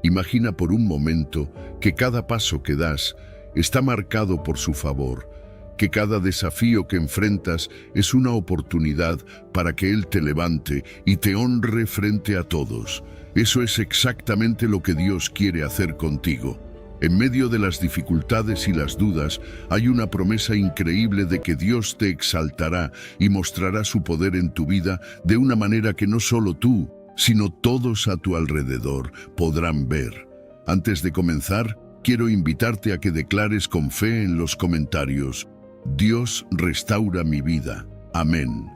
Imagina por un momento que cada paso que das está marcado por su favor, que cada desafío que enfrentas es una oportunidad para que Él te levante y te honre frente a todos. Eso es exactamente lo que Dios quiere hacer contigo. En medio de las dificultades y las dudas, hay una promesa increíble de que Dios te exaltará y mostrará su poder en tu vida de una manera que no solo tú, sino todos a tu alrededor podrán ver. Antes de comenzar, quiero invitarte a que declares con fe en los comentarios: Dios restaura mi vida. Amén.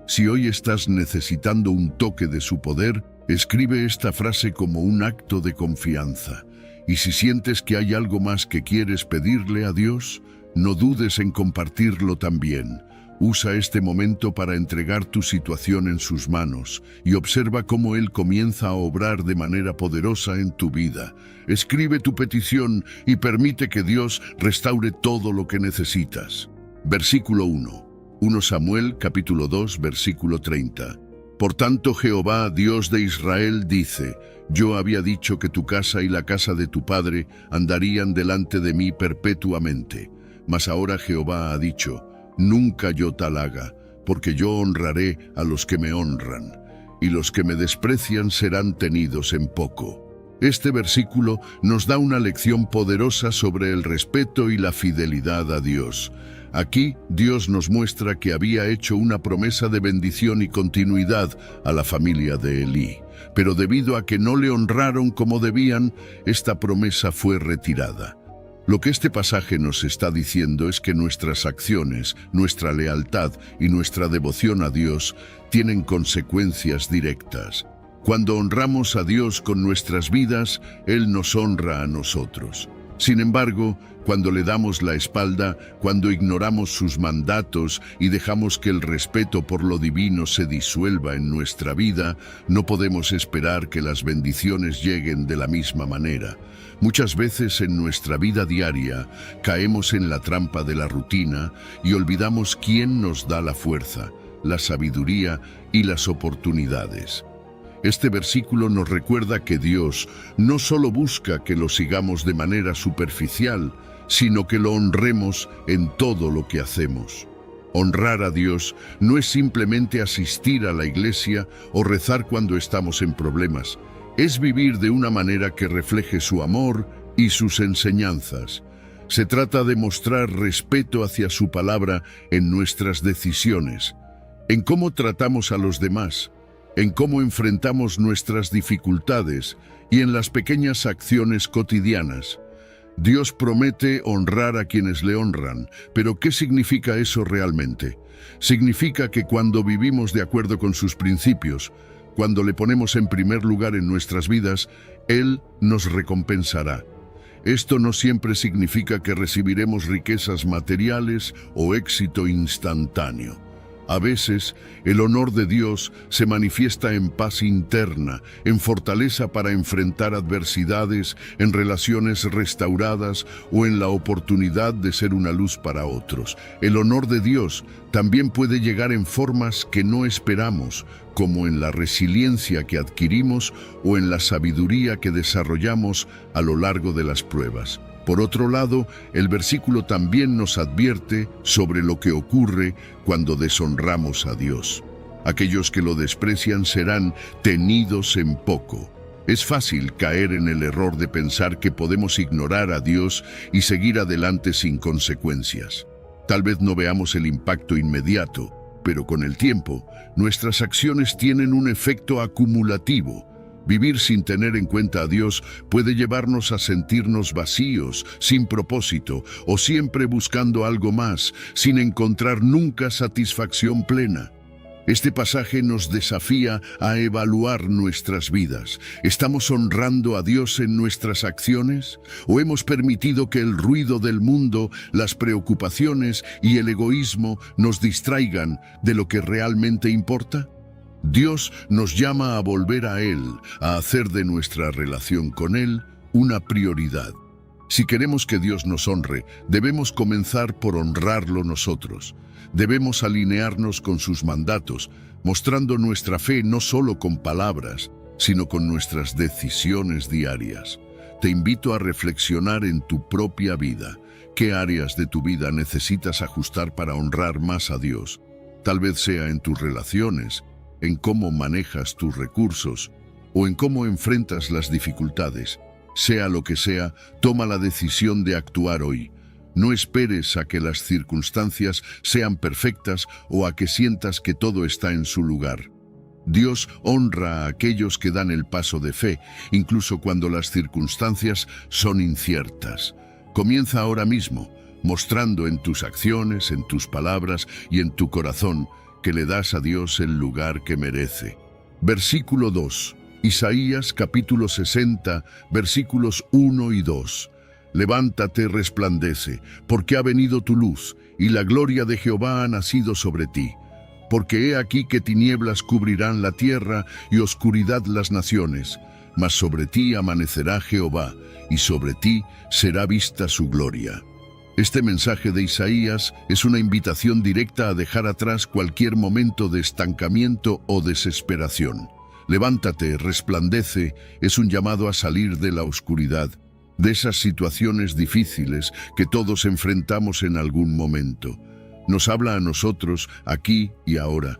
Si hoy estás necesitando un toque de su poder, escribe esta frase como un acto de confianza. Y si sientes que hay algo más que quieres pedirle a Dios, no dudes en compartirlo también. Usa este momento para entregar tu situación en sus manos y observa cómo Él comienza a obrar de manera poderosa en tu vida. Escribe tu petición y permite que Dios restaure todo lo que necesitas. Versículo 1 Samuel capítulo 2 versículo 30. Por tanto, Jehová, Dios de Israel, dice: Yo había dicho que tu casa y la casa de tu padre andarían delante de mí perpetuamente. Mas ahora Jehová ha dicho: Nunca yo tal haga, porque yo honraré a los que me honran, y los que me desprecian serán tenidos en poco. Este versículo nos da una lección poderosa sobre el respeto y la fidelidad a Dios. Aquí Dios nos muestra que había hecho una promesa de bendición y continuidad a la familia de Elí, pero debido a que no le honraron como debían, esta promesa fue retirada. Lo que este pasaje nos está diciendo es que nuestras acciones, nuestra lealtad y nuestra devoción a Dios tienen consecuencias directas. Cuando honramos a Dios con nuestras vidas, Él nos honra a nosotros. Sin embargo, cuando le damos la espalda, cuando ignoramos sus mandatos y dejamos que el respeto por lo divino se disuelva en nuestra vida, no podemos esperar que las bendiciones lleguen de la misma manera. Muchas veces en nuestra vida diaria caemos en la trampa de la rutina y olvidamos quién nos da la fuerza, la sabiduría y las oportunidades. Este versículo nos recuerda que Dios no solo busca que lo sigamos de manera superficial, sino que lo honremos en todo lo que hacemos. Honrar a Dios no es simplemente asistir a la iglesia o rezar cuando estamos en problemas. Es vivir de una manera que refleje su amor y sus enseñanzas. Se trata de mostrar respeto hacia su palabra en nuestras decisiones, en cómo tratamos a los demás, en cómo enfrentamos nuestras dificultades y en las pequeñas acciones cotidianas. Dios promete honrar a quienes le honran, pero ¿qué significa eso realmente? Significa que cuando vivimos de acuerdo con sus principios, cuando le ponemos en primer lugar en nuestras vidas, Él nos recompensará. Esto no siempre significa que recibiremos riquezas materiales o éxito instantáneo. A veces, el honor de Dios se manifiesta en paz interna, en fortaleza para enfrentar adversidades, en relaciones restauradas o en la oportunidad de ser una luz para otros. El honor de Dios también puede llegar en formas que no esperamos, como en la resiliencia que adquirimos o en la sabiduría que desarrollamos a lo largo de las pruebas. Por otro lado, el versículo también nos advierte sobre lo que ocurre cuando deshonramos a Dios. Aquellos que lo desprecian serán tenidos en poco. Es fácil caer en el error de pensar que podemos ignorar a Dios y seguir adelante sin consecuencias. Tal vez no veamos el impacto inmediato, pero con el tiempo, nuestras acciones tienen un efecto acumulativo. Vivir sin tener en cuenta a Dios puede llevarnos a sentirnos vacíos, sin propósito, o siempre buscando algo más, sin encontrar nunca satisfacción plena. Este pasaje nos desafía a evaluar nuestras vidas. ¿Estamos honrando a Dios en nuestras acciones? ¿O hemos permitido que el ruido del mundo, las preocupaciones y el egoísmo nos distraigan de lo que realmente importa? Dios nos llama a volver a Él, a hacer de nuestra relación con Él una prioridad. Si queremos que Dios nos honre, debemos comenzar por honrarlo nosotros. Debemos alinearnos con sus mandatos, mostrando nuestra fe no solo con palabras, sino con nuestras decisiones diarias. Te invito a reflexionar en tu propia vida. ¿Qué áreas de tu vida necesitas ajustar para honrar más a Dios? Tal vez sea en tus relaciones, en cómo manejas tus recursos o en cómo enfrentas las dificultades. Sea lo que sea, toma la decisión de actuar hoy. No esperes a que las circunstancias sean perfectas o a que sientas que todo está en su lugar. Dios honra a aquellos que dan el paso de fe, incluso cuando las circunstancias son inciertas. Comienza ahora mismo, mostrando en tus acciones, en tus palabras y en tu corazón que le das a Dios el lugar que merece. Versículo 2. Isaías capítulo 60, versículos 1 y 2. Levántate, resplandece, porque ha venido tu luz, y la gloria de Jehová ha nacido sobre ti. Porque he aquí que tinieblas cubrirán la tierra y oscuridad las naciones, mas sobre ti amanecerá Jehová, y sobre ti será vista su gloria. Este mensaje de Isaías es una invitación directa a dejar atrás cualquier momento de estancamiento o desesperación. Levántate, resplandece, es un llamado a salir de la oscuridad, de esas situaciones difíciles que todos enfrentamos en algún momento. Nos habla a nosotros, aquí y ahora,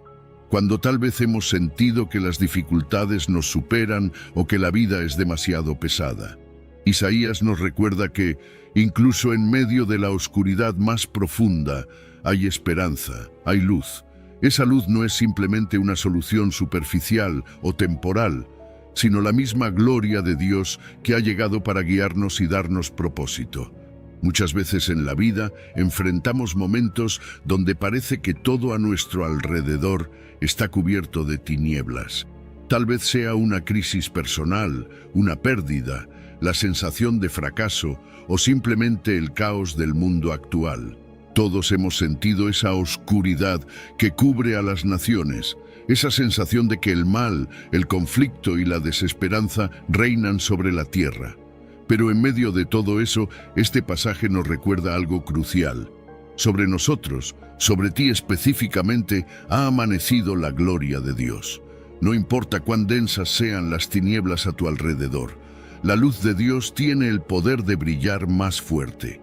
cuando tal vez hemos sentido que las dificultades nos superan o que la vida es demasiado pesada. Isaías nos recuerda que, incluso en medio de la oscuridad más profunda, hay esperanza, hay luz. Esa luz no es simplemente una solución superficial o temporal, sino la misma gloria de Dios que ha llegado para guiarnos y darnos propósito. Muchas veces en la vida enfrentamos momentos donde parece que todo a nuestro alrededor está cubierto de tinieblas. Tal vez sea una crisis personal, una pérdida, la sensación de fracaso o simplemente el caos del mundo actual. Todos hemos sentido esa oscuridad que cubre a las naciones, esa sensación de que el mal, el conflicto y la desesperanza reinan sobre la tierra. Pero en medio de todo eso, este pasaje nos recuerda algo crucial. Sobre nosotros, sobre ti específicamente, ha amanecido la gloria de Dios. No importa cuán densas sean las tinieblas a tu alrededor, la luz de Dios tiene el poder de brillar más fuerte.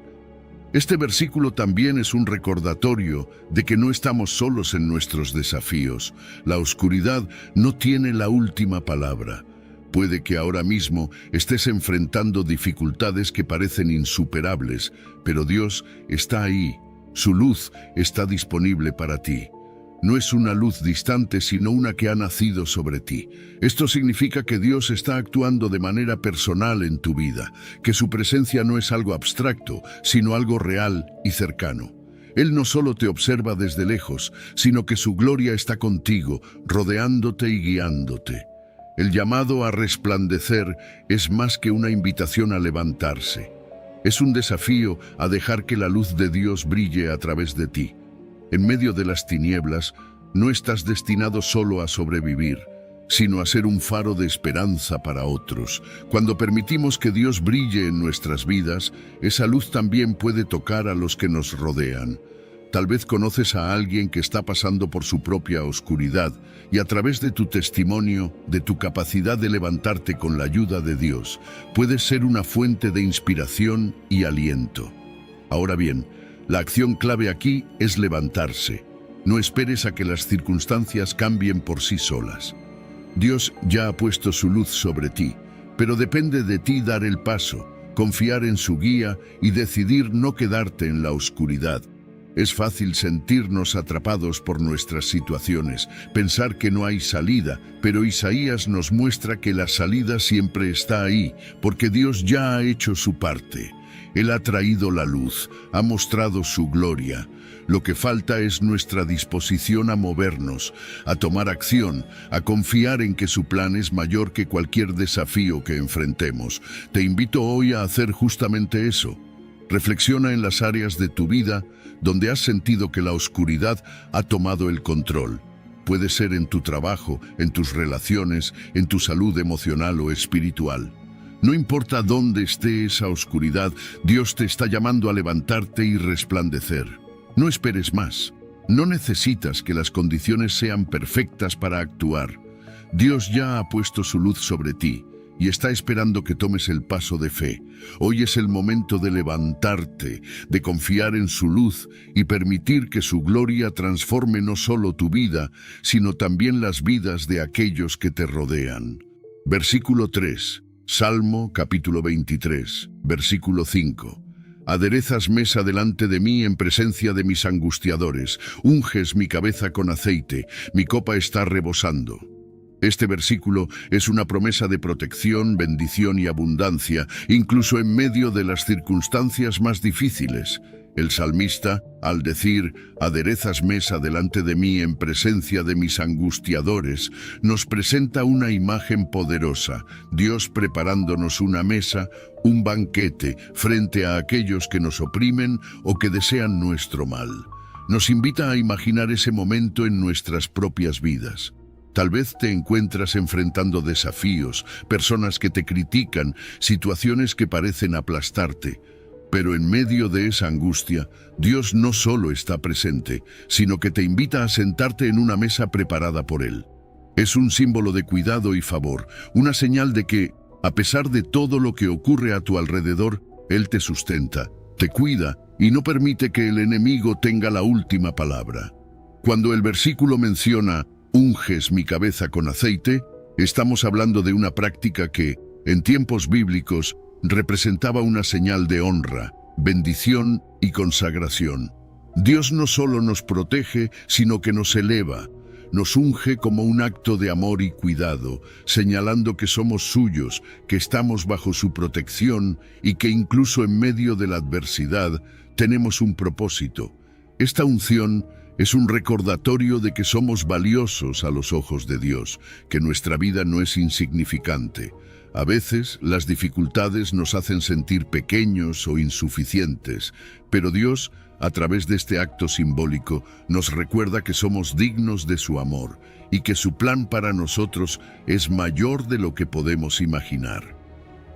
Este versículo también es un recordatorio de que no estamos solos en nuestros desafíos. La oscuridad no tiene la última palabra. Puede que ahora mismo estés enfrentando dificultades que parecen insuperables, pero Dios está ahí. Su luz está disponible para ti. No es una luz distante, sino una que ha nacido sobre ti. Esto significa que Dios está actuando de manera personal en tu vida, que su presencia no es algo abstracto, sino algo real y cercano. Él no solo te observa desde lejos, sino que su gloria está contigo, rodeándote y guiándote. El llamado a resplandecer es más que una invitación a levantarse. Es un desafío a dejar que la luz de Dios brille a través de ti. En medio de las tinieblas, no estás destinado solo a sobrevivir, sino a ser un faro de esperanza para otros. Cuando permitimos que Dios brille en nuestras vidas, esa luz también puede tocar a los que nos rodean. Tal vez conoces a alguien que está pasando por su propia oscuridad y a través de tu testimonio, de tu capacidad de levantarte con la ayuda de Dios, puedes ser una fuente de inspiración y aliento. Ahora bien, la acción clave aquí es levantarse. No esperes a que las circunstancias cambien por sí solas. Dios ya ha puesto su luz sobre ti, pero depende de ti dar el paso, confiar en su guía y decidir no quedarte en la oscuridad. Es fácil sentirnos atrapados por nuestras situaciones, pensar que no hay salida, pero Isaías nos muestra que la salida siempre está ahí, porque Dios ya ha hecho su parte. Él ha traído la luz, ha mostrado su gloria. Lo que falta es nuestra disposición a movernos, a tomar acción, a confiar en que su plan es mayor que cualquier desafío que enfrentemos. Te invito hoy a hacer justamente eso. Reflexiona en las áreas de tu vida donde has sentido que la oscuridad ha tomado el control. Puede ser en tu trabajo, en tus relaciones, en tu salud emocional o espiritual. No importa dónde esté esa oscuridad, Dios te está llamando a levantarte y resplandecer. No esperes más. No necesitas que las condiciones sean perfectas para actuar. Dios ya ha puesto su luz sobre ti y está esperando que tomes el paso de fe. Hoy es el momento de levantarte, de confiar en su luz y permitir que su gloria transforme no solo tu vida, sino también las vidas de aquellos que te rodean. Versículo 3, Salmo capítulo 23, versículo 5. Aderezas mesa delante de mí en presencia de mis angustiadores, unges mi cabeza con aceite, mi copa está rebosando. Este versículo es una promesa de protección, bendición y abundancia, incluso en medio de las circunstancias más difíciles. El salmista, al decir, aderezas mesa delante de mí en presencia de mis angustiadores, nos presenta una imagen poderosa, Dios preparándonos una mesa, un banquete, frente a aquellos que nos oprimen o que desean nuestro mal. Nos invita a imaginar ese momento en nuestras propias vidas. Tal vez te encuentras enfrentando desafíos, personas que te critican, situaciones que parecen aplastarte. Pero en medio de esa angustia, Dios no solo está presente, sino que te invita a sentarte en una mesa preparada por Él. Es un símbolo de cuidado y favor, una señal de que, a pesar de todo lo que ocurre a tu alrededor, Él te sustenta, te cuida y no permite que el enemigo tenga la última palabra. Cuando el versículo menciona, unges mi cabeza con aceite, estamos hablando de una práctica que, en tiempos bíblicos, representaba una señal de honra, bendición y consagración. Dios no solo nos protege, sino que nos eleva, nos unge como un acto de amor y cuidado, señalando que somos suyos, que estamos bajo su protección y que incluso en medio de la adversidad tenemos un propósito. Esta unción es un recordatorio de que somos valiosos a los ojos de Dios, que nuestra vida no es insignificante. A veces, las dificultades nos hacen sentir pequeños o insuficientes, pero Dios, a través de este acto simbólico, nos recuerda que somos dignos de su amor y que su plan para nosotros es mayor de lo que podemos imaginar.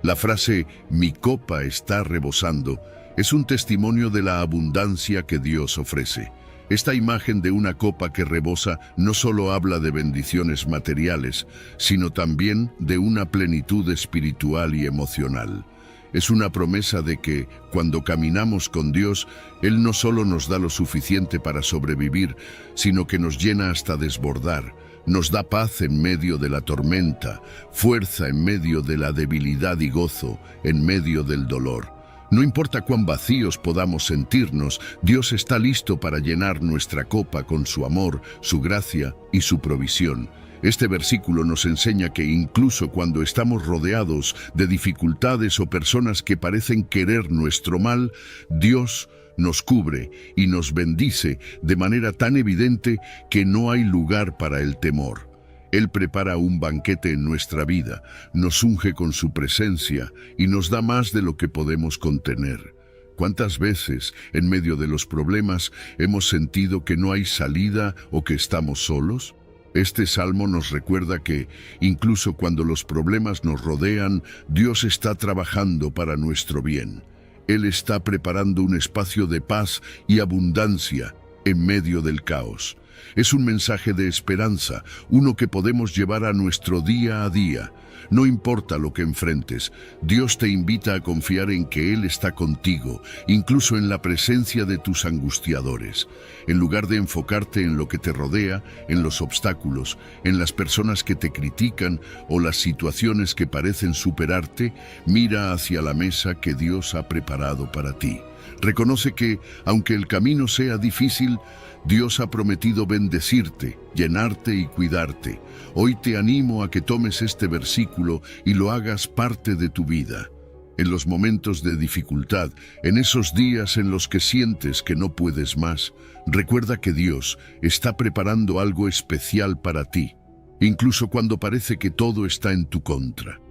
La frase, mi copa está rebosando, es un testimonio de la abundancia que Dios ofrece. Esta imagen de una copa que rebosa no solo habla de bendiciones materiales, sino también de una plenitud espiritual y emocional. Es una promesa de que, cuando caminamos con Dios, Él no solo nos da lo suficiente para sobrevivir, sino que nos llena hasta desbordar. Nos da paz en medio de la tormenta, fuerza en medio de la debilidad y gozo en medio del dolor. No importa cuán vacíos podamos sentirnos, Dios está listo para llenar nuestra copa con su amor, su gracia y su provisión. Este versículo nos enseña que incluso cuando estamos rodeados de dificultades o personas que parecen querer nuestro mal, Dios nos cubre y nos bendice de manera tan evidente que no hay lugar para el temor. Él prepara un banquete en nuestra vida, nos unge con su presencia y nos da más de lo que podemos contener. ¿Cuántas veces, en medio de los problemas, hemos sentido que no hay salida o que estamos solos? Este salmo nos recuerda que, incluso cuando los problemas nos rodean, Dios está trabajando para nuestro bien. Él está preparando un espacio de paz y abundancia en medio del caos. Es un mensaje de esperanza, uno que podemos llevar a nuestro día a día. No importa lo que enfrentes, Dios te invita a confiar en que Él está contigo, incluso en la presencia de tus angustiadores. En lugar de enfocarte en lo que te rodea, en los obstáculos, en las personas que te critican o las situaciones que parecen superarte, mira hacia la mesa que Dios ha preparado para ti. Reconoce que, aunque el camino sea difícil, Dios ha prometido bendecirte, llenarte y cuidarte. Hoy te animo a que tomes este versículo y lo hagas parte de tu vida. En los momentos de dificultad, en esos días en los que sientes que no puedes más, recuerda que Dios está preparando algo especial para ti, incluso cuando parece que todo está en tu contra.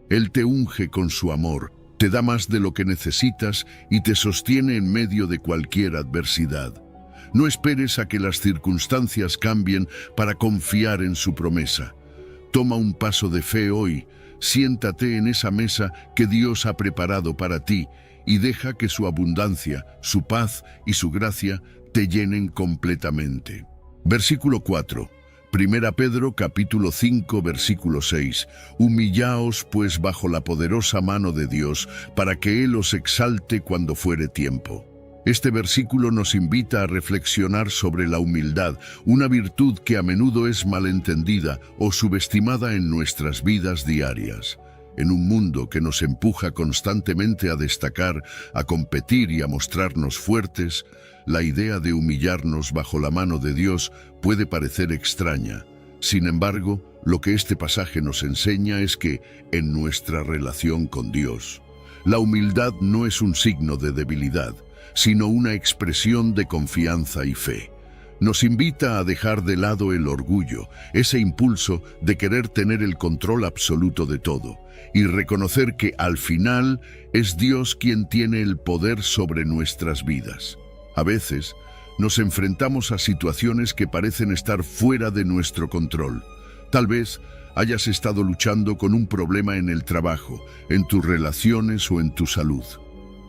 Él te unge con su amor, te da más de lo que necesitas y te sostiene en medio de cualquier adversidad. No esperes a que las circunstancias cambien para confiar en su promesa. Toma un paso de fe hoy, siéntate en esa mesa que Dios ha preparado para ti y deja que su abundancia, su paz y su gracia te llenen completamente. Versículo 4. Primera Pedro capítulo 5 versículo 6. Humillaos pues bajo la poderosa mano de Dios, para que Él os exalte cuando fuere tiempo. Este versículo nos invita a reflexionar sobre la humildad, una virtud que a menudo es malentendida o subestimada en nuestras vidas diarias. En un mundo que nos empuja constantemente a destacar, a competir y a mostrarnos fuertes, la idea de humillarnos bajo la mano de Dios puede parecer extraña. Sin embargo, lo que este pasaje nos enseña es que, en nuestra relación con Dios, la humildad no es un signo de debilidad, sino una expresión de confianza y fe. Nos invita a dejar de lado el orgullo, ese impulso de querer tener el control absoluto de todo, y reconocer que al final es Dios quien tiene el poder sobre nuestras vidas. A veces, nos enfrentamos a situaciones que parecen estar fuera de nuestro control. Tal vez hayas estado luchando con un problema en el trabajo, en tus relaciones o en tu salud.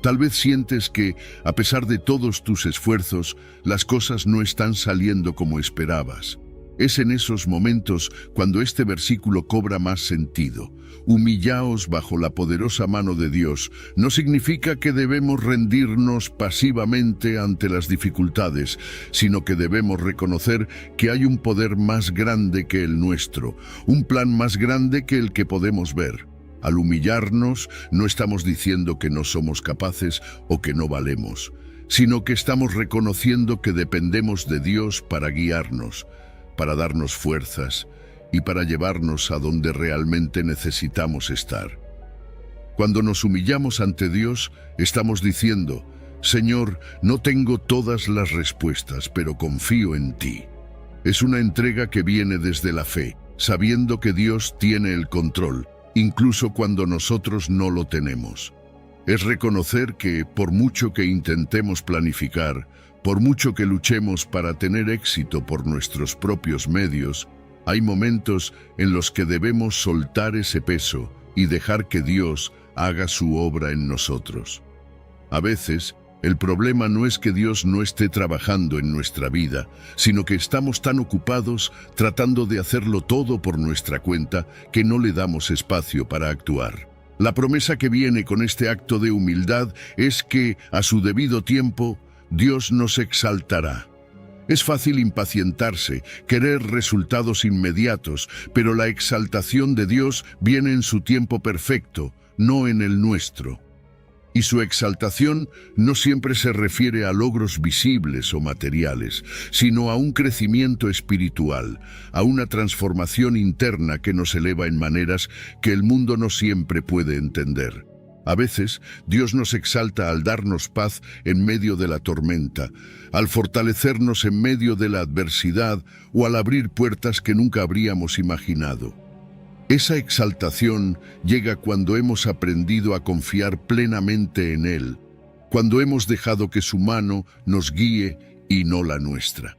Tal vez sientes que, a pesar de todos tus esfuerzos, las cosas no están saliendo como esperabas. Es en esos momentos cuando este versículo cobra más sentido. Humillaos bajo la poderosa mano de Dios no significa que debemos rendirnos pasivamente ante las dificultades, sino que debemos reconocer que hay un poder más grande que el nuestro, un plan más grande que el que podemos ver. Al humillarnos, no estamos diciendo que no somos capaces o que no valemos, sino que estamos reconociendo que dependemos de Dios para guiarnos, para darnos fuerzas y para llevarnos a donde realmente necesitamos estar. Cuando nos humillamos ante Dios, estamos diciendo: Señor, no tengo todas las respuestas, pero confío en ti. Es una entrega que viene desde la fe, sabiendo que Dios tiene el control, incluso cuando nosotros no lo tenemos. Es reconocer que, por mucho que intentemos planificar, por mucho que luchemos para tener éxito por nuestros propios medios, hay momentos en los que debemos soltar ese peso y dejar que Dios haga su obra en nosotros. A veces, el problema no es que Dios no esté trabajando en nuestra vida, sino que estamos tan ocupados tratando de hacerlo todo por nuestra cuenta que no le damos espacio para actuar. La promesa que viene con este acto de humildad es que, a su debido tiempo, Dios nos exaltará. Es fácil impacientarse, querer resultados inmediatos, pero la exaltación de Dios viene en su tiempo perfecto, no en el nuestro. Y su exaltación no siempre se refiere a logros visibles o materiales, sino a un crecimiento espiritual, a una transformación interna que nos eleva en maneras que el mundo no siempre puede entender. A veces, Dios nos exalta al darnos paz en medio de la tormenta, al fortalecernos en medio de la adversidad o al abrir puertas que nunca habríamos imaginado. Esa exaltación llega cuando hemos aprendido a confiar plenamente en Él, cuando hemos dejado que su mano nos guíe y no la nuestra.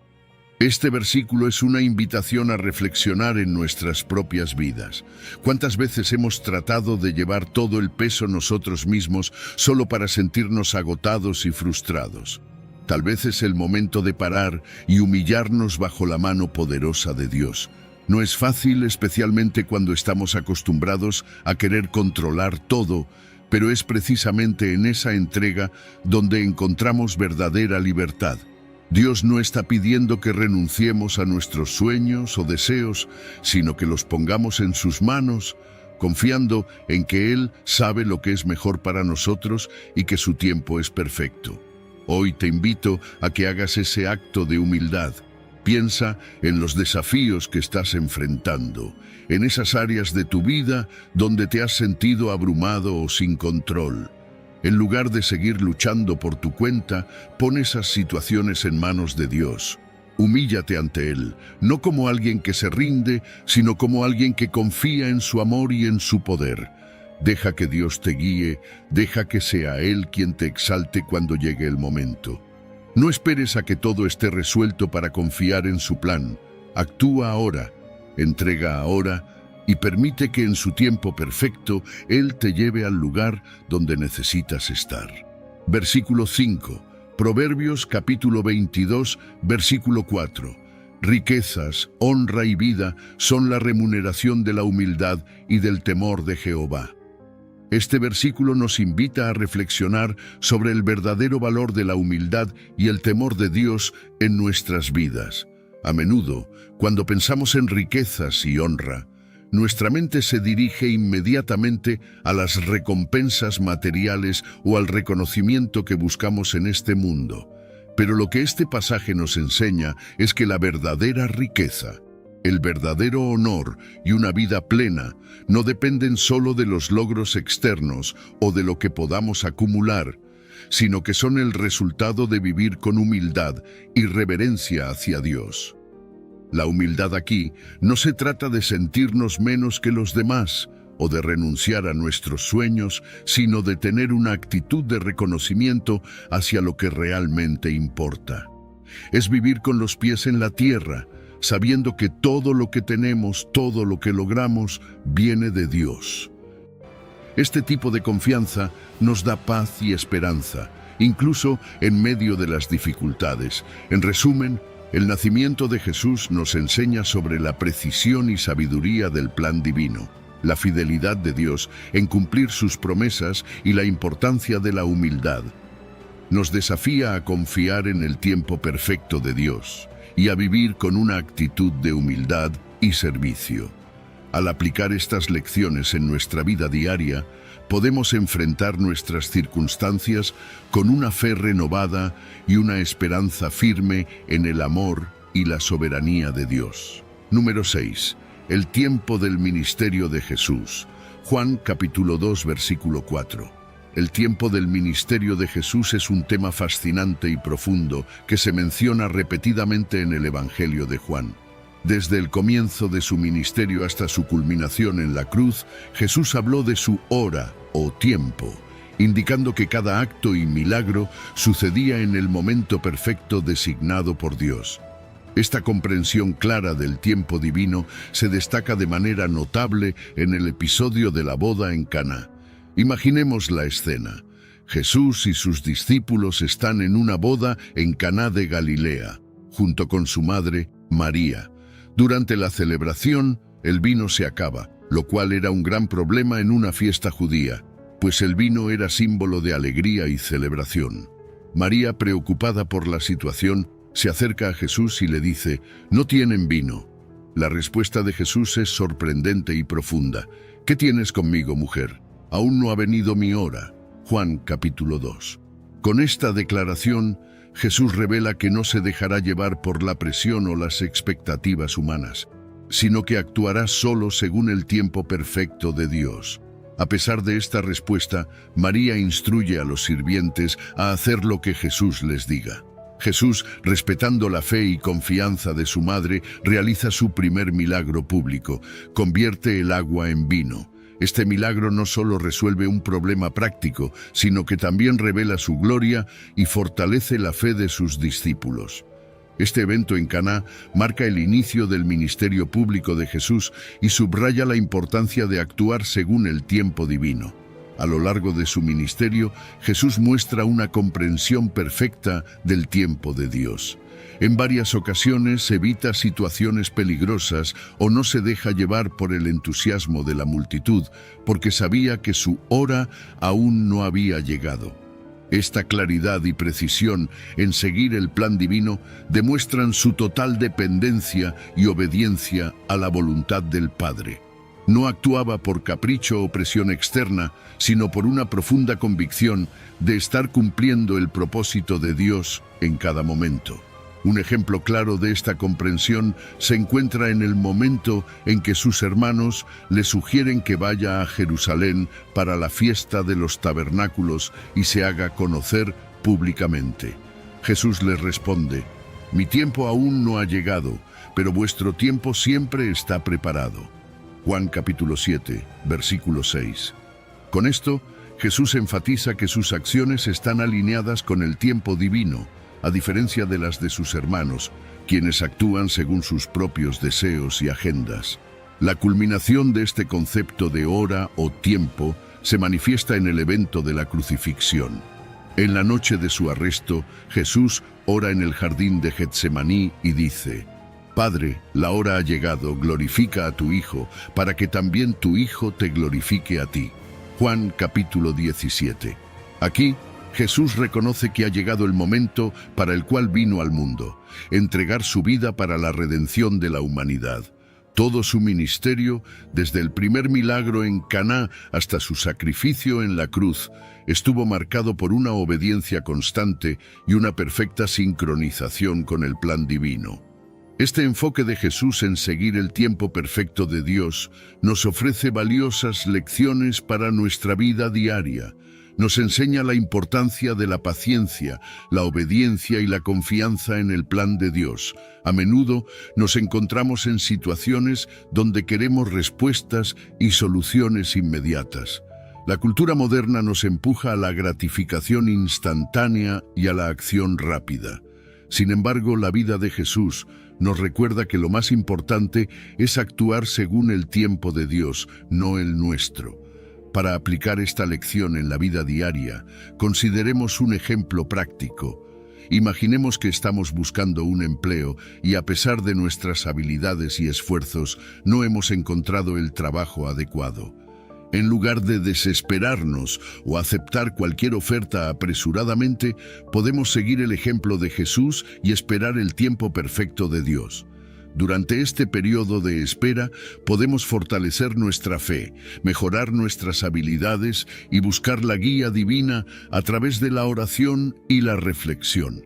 Este versículo es una invitación a reflexionar en nuestras propias vidas. ¿Cuántas veces hemos tratado de llevar todo el peso nosotros mismos solo para sentirnos agotados y frustrados? Tal vez es el momento de parar y humillarnos bajo la mano poderosa de Dios. No es fácil, especialmente cuando estamos acostumbrados a querer controlar todo, pero es precisamente en esa entrega donde encontramos verdadera libertad. Dios no está pidiendo que renunciemos a nuestros sueños o deseos, sino que los pongamos en sus manos, confiando en que Él sabe lo que es mejor para nosotros y que su tiempo es perfecto. Hoy te invito a que hagas ese acto de humildad. Piensa en los desafíos que estás enfrentando, en esas áreas de tu vida donde te has sentido abrumado o sin control. En lugar de seguir luchando por tu cuenta, pon esas situaciones en manos de Dios. Humíllate ante Él, no como alguien que se rinde, sino como alguien que confía en su amor y en su poder. Deja que Dios te guíe, deja que sea Él quien te exalte cuando llegue el momento. No esperes a que todo esté resuelto para confiar en su plan. Actúa ahora, entrega ahora, y permite que en su tiempo perfecto Él te lleve al lugar donde necesitas estar. Versículo 5, Proverbios capítulo 22, versículo 4. Riquezas, honra y vida son la remuneración de la humildad y del temor de Jehová. Este versículo nos invita a reflexionar sobre el verdadero valor de la humildad y el temor de Dios en nuestras vidas. A menudo, cuando pensamos en riquezas y honra, nuestra mente se dirige inmediatamente a las recompensas materiales o al reconocimiento que buscamos en este mundo. Pero lo que este pasaje nos enseña es que la verdadera riqueza, el verdadero honor y una vida plena no dependen solo de los logros externos o de lo que podamos acumular, sino que son el resultado de vivir con humildad y reverencia hacia Dios. La humildad aquí no se trata de sentirnos menos que los demás o de renunciar a nuestros sueños, sino de tener una actitud de reconocimiento hacia lo que realmente importa. Es vivir con los pies en la tierra, sabiendo que todo lo que tenemos, todo lo que logramos, viene de Dios. Este tipo de confianza nos da paz y esperanza, incluso en medio de las dificultades. En resumen, el nacimiento de Jesús nos enseña sobre la precisión y sabiduría del plan divino, la fidelidad de Dios en cumplir sus promesas y la importancia de la humildad. Nos desafía a confiar en el tiempo perfecto de Dios y a vivir con una actitud de humildad y servicio. Al aplicar estas lecciones en nuestra vida diaria, podemos enfrentar nuestras circunstancias con una fe renovada y una esperanza firme en el amor y la soberanía de Dios. Número 6. El tiempo del ministerio de Jesús. Juan capítulo 2, versículo 4. El tiempo del ministerio de Jesús es un tema fascinante y profundo que se menciona repetidamente en el Evangelio de Juan. Desde el comienzo de su ministerio hasta su culminación en la cruz, Jesús habló de su hora o tiempo, indicando que cada acto y milagro sucedía en el momento perfecto designado por Dios. Esta comprensión clara del tiempo divino se destaca de manera notable en el episodio de la boda en Caná. Imaginemos la escena. Jesús y sus discípulos están en una boda en Caná de Galilea, junto con su madre, María. Durante la celebración, el vino se acaba, lo cual era un gran problema en una fiesta judía, pues el vino era símbolo de alegría y celebración. María, preocupada por la situación, se acerca a Jesús y le dice: «No tienen vino». La respuesta de Jesús es sorprendente y profunda. «¿Qué tienes conmigo, mujer? Aún no ha venido mi hora». Juan capítulo 2. Con esta declaración, Jesús revela que no se dejará llevar por la presión o las expectativas humanas, sino que actuará solo según el tiempo perfecto de Dios. A pesar de esta respuesta, María instruye a los sirvientes a hacer lo que Jesús les diga. Jesús, respetando la fe y confianza de su madre, realiza su primer milagro público: convierte el agua en vino. Este milagro no solo resuelve un problema práctico, sino que también revela su gloria y fortalece la fe de sus discípulos. Este evento en Caná marca el inicio del ministerio público de Jesús y subraya la importancia de actuar según el tiempo divino. A lo largo de su ministerio, Jesús muestra una comprensión perfecta del tiempo de Dios. En varias ocasiones evita situaciones peligrosas o no se deja llevar por el entusiasmo de la multitud, porque sabía que su hora aún no había llegado. Esta claridad y precisión en seguir el plan divino demuestran su total dependencia y obediencia a la voluntad del Padre. No actuaba por capricho o presión externa, sino por una profunda convicción de estar cumpliendo el propósito de Dios en cada momento. Un ejemplo claro de esta comprensión se encuentra en el momento en que sus hermanos le sugieren que vaya a Jerusalén para la fiesta de los tabernáculos y se haga conocer públicamente. Jesús les responde: «Mi tiempo aún no ha llegado, pero vuestro tiempo siempre está preparado». Juan capítulo 7, versículo 6. Con esto, Jesús enfatiza que sus acciones están alineadas con el tiempo divino, a diferencia de las de sus hermanos, quienes actúan según sus propios deseos y agendas. La culminación de este concepto de hora o tiempo se manifiesta en el evento de la crucifixión. En la noche de su arresto, Jesús ora en el jardín de Getsemaní y dice: Padre, la hora ha llegado, glorifica a tu Hijo, para que también tu Hijo te glorifique a ti. Juan capítulo 17. Aquí, Jesús reconoce que ha llegado el momento para el cual vino al mundo, entregar su vida para la redención de la humanidad. Todo su ministerio, desde el primer milagro en Caná hasta su sacrificio en la cruz, estuvo marcado por una obediencia constante y una perfecta sincronización con el plan divino. Este enfoque de Jesús en seguir el tiempo perfecto de Dios nos ofrece valiosas lecciones para nuestra vida diaria. Nos enseña la importancia de la paciencia, la obediencia y la confianza en el plan de Dios. A menudo nos encontramos en situaciones donde queremos respuestas y soluciones inmediatas. La cultura moderna nos empuja a la gratificación instantánea y a la acción rápida. Sin embargo, la vida de Jesús nos recuerda que lo más importante es actuar según el tiempo de Dios, no el nuestro. Para aplicar esta lección en la vida diaria, consideremos un ejemplo práctico. Imaginemos que estamos buscando un empleo y a pesar de nuestras habilidades y esfuerzos, no hemos encontrado el trabajo adecuado. En lugar de desesperarnos o aceptar cualquier oferta apresuradamente, podemos seguir el ejemplo de Jesús y esperar el tiempo perfecto de Dios. Durante este periodo de espera, podemos fortalecer nuestra fe, mejorar nuestras habilidades y buscar la guía divina a través de la oración y la reflexión.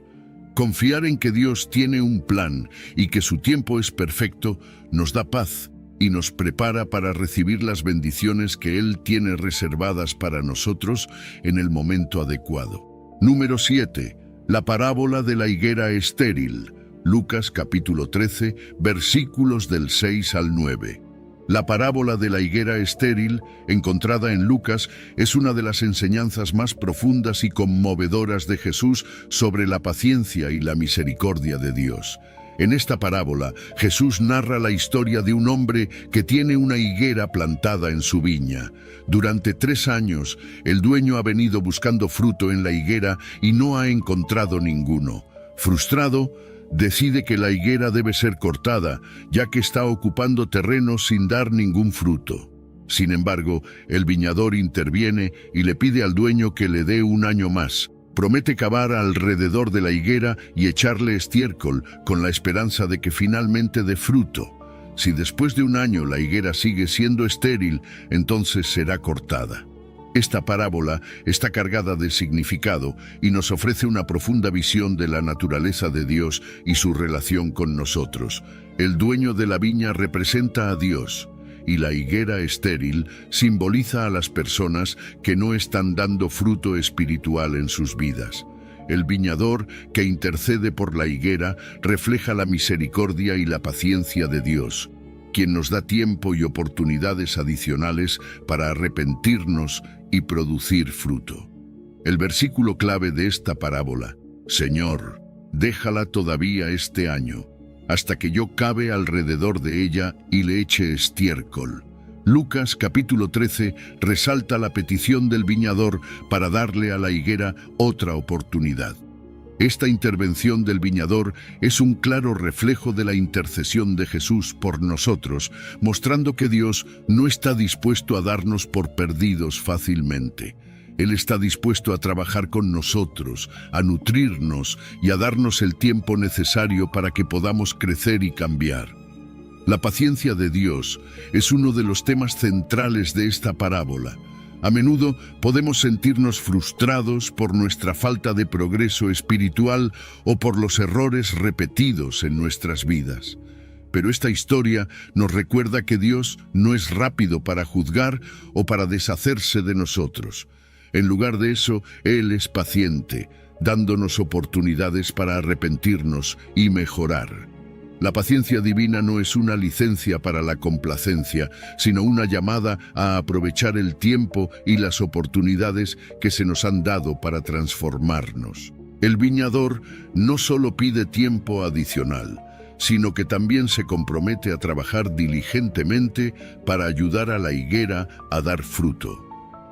Confiar en que Dios tiene un plan y que su tiempo es perfecto nos da paz y nos prepara para recibir las bendiciones que Él tiene reservadas para nosotros en el momento adecuado. Número 7. La parábola de la higuera estéril. Lucas capítulo 13, versículos del 6 al 9. La parábola de la higuera estéril, encontrada en Lucas, es una de las enseñanzas más profundas y conmovedoras de Jesús sobre la paciencia y la misericordia de Dios. En esta parábola, Jesús narra la historia de un hombre que tiene una higuera plantada en su viña. Durante 3 años, el dueño ha venido buscando fruto en la higuera y no ha encontrado ninguno. Frustrado, decide que la higuera debe ser cortada, ya que está ocupando terreno sin dar ningún fruto. Sin embargo, el viñador interviene y le pide al dueño que le dé un año más. Promete cavar alrededor de la higuera y echarle estiércol, con la esperanza de que finalmente dé fruto. Si después de un año la higuera sigue siendo estéril, entonces será cortada. Esta parábola está cargada de significado y nos ofrece una profunda visión de la naturaleza de Dios y su relación con nosotros. El dueño de la viña representa a Dios, y la higuera estéril simboliza a las personas que no están dando fruto espiritual en sus vidas. El viñador, que intercede por la higuera, refleja la misericordia y la paciencia de Dios, quien nos da tiempo y oportunidades adicionales para arrepentirnos y producir fruto. El versículo clave de esta parábola: Señor, déjala todavía este año, hasta que yo cave alrededor de ella y le eche estiércol. Lucas capítulo 13 resalta la petición del viñador para darle a la higuera otra oportunidad. Esta intervención del viñador es un claro reflejo de la intercesión de Jesús por nosotros, mostrando que Dios no está dispuesto a darnos por perdidos fácilmente. Él está dispuesto a trabajar con nosotros, a nutrirnos y a darnos el tiempo necesario para que podamos crecer y cambiar. La paciencia de Dios es uno de los temas centrales de esta parábola. A menudo podemos sentirnos frustrados por nuestra falta de progreso espiritual o por los errores repetidos en nuestras vidas. Pero esta historia nos recuerda que Dios no es rápido para juzgar o para deshacerse de nosotros. En lugar de eso, Él es paciente, dándonos oportunidades para arrepentirnos y mejorar. La paciencia divina no es una licencia para la complacencia, sino una llamada a aprovechar el tiempo y las oportunidades que se nos han dado para transformarnos. El viñador no solo pide tiempo adicional, sino que también se compromete a trabajar diligentemente para ayudar a la higuera a dar fruto.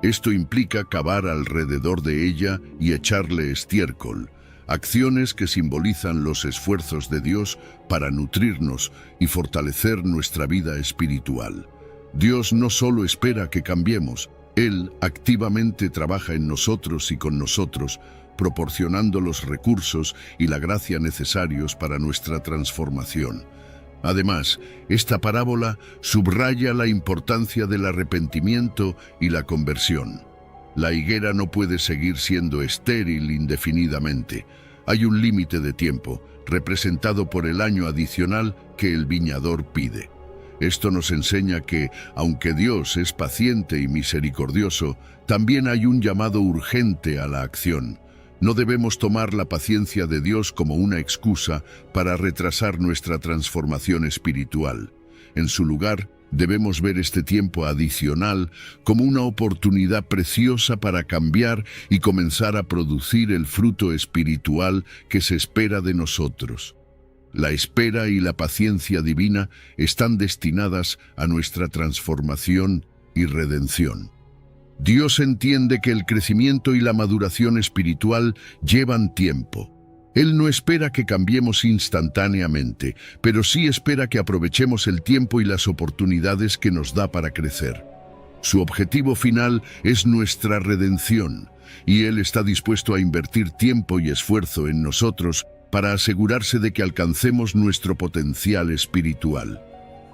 Esto implica cavar alrededor de ella y echarle estiércol, acciones que simbolizan los esfuerzos de Dios para nutrirnos y fortalecer nuestra vida espiritual. Dios no solo espera que cambiemos, Él activamente trabaja en nosotros y con nosotros, proporcionando los recursos y la gracia necesarios para nuestra transformación. Además, esta parábola subraya la importancia del arrepentimiento y la conversión. La higuera no puede seguir siendo estéril indefinidamente. Hay un límite de tiempo, representado por el año adicional que el viñador pide. Esto nos enseña que, aunque Dios es paciente y misericordioso, también hay un llamado urgente a la acción. No debemos tomar la paciencia de Dios como una excusa para retrasar nuestra transformación espiritual. En su lugar, debemos ver este tiempo adicional como una oportunidad preciosa para cambiar y comenzar a producir el fruto espiritual que se espera de nosotros. La espera y la paciencia divina están destinadas a nuestra transformación y redención. Dios entiende que el crecimiento y la maduración espiritual llevan tiempo. Él no espera que cambiemos instantáneamente, pero sí espera que aprovechemos el tiempo y las oportunidades que nos da para crecer. Su objetivo final es nuestra redención, y Él está dispuesto a invertir tiempo y esfuerzo en nosotros para asegurarse de que alcancemos nuestro potencial espiritual.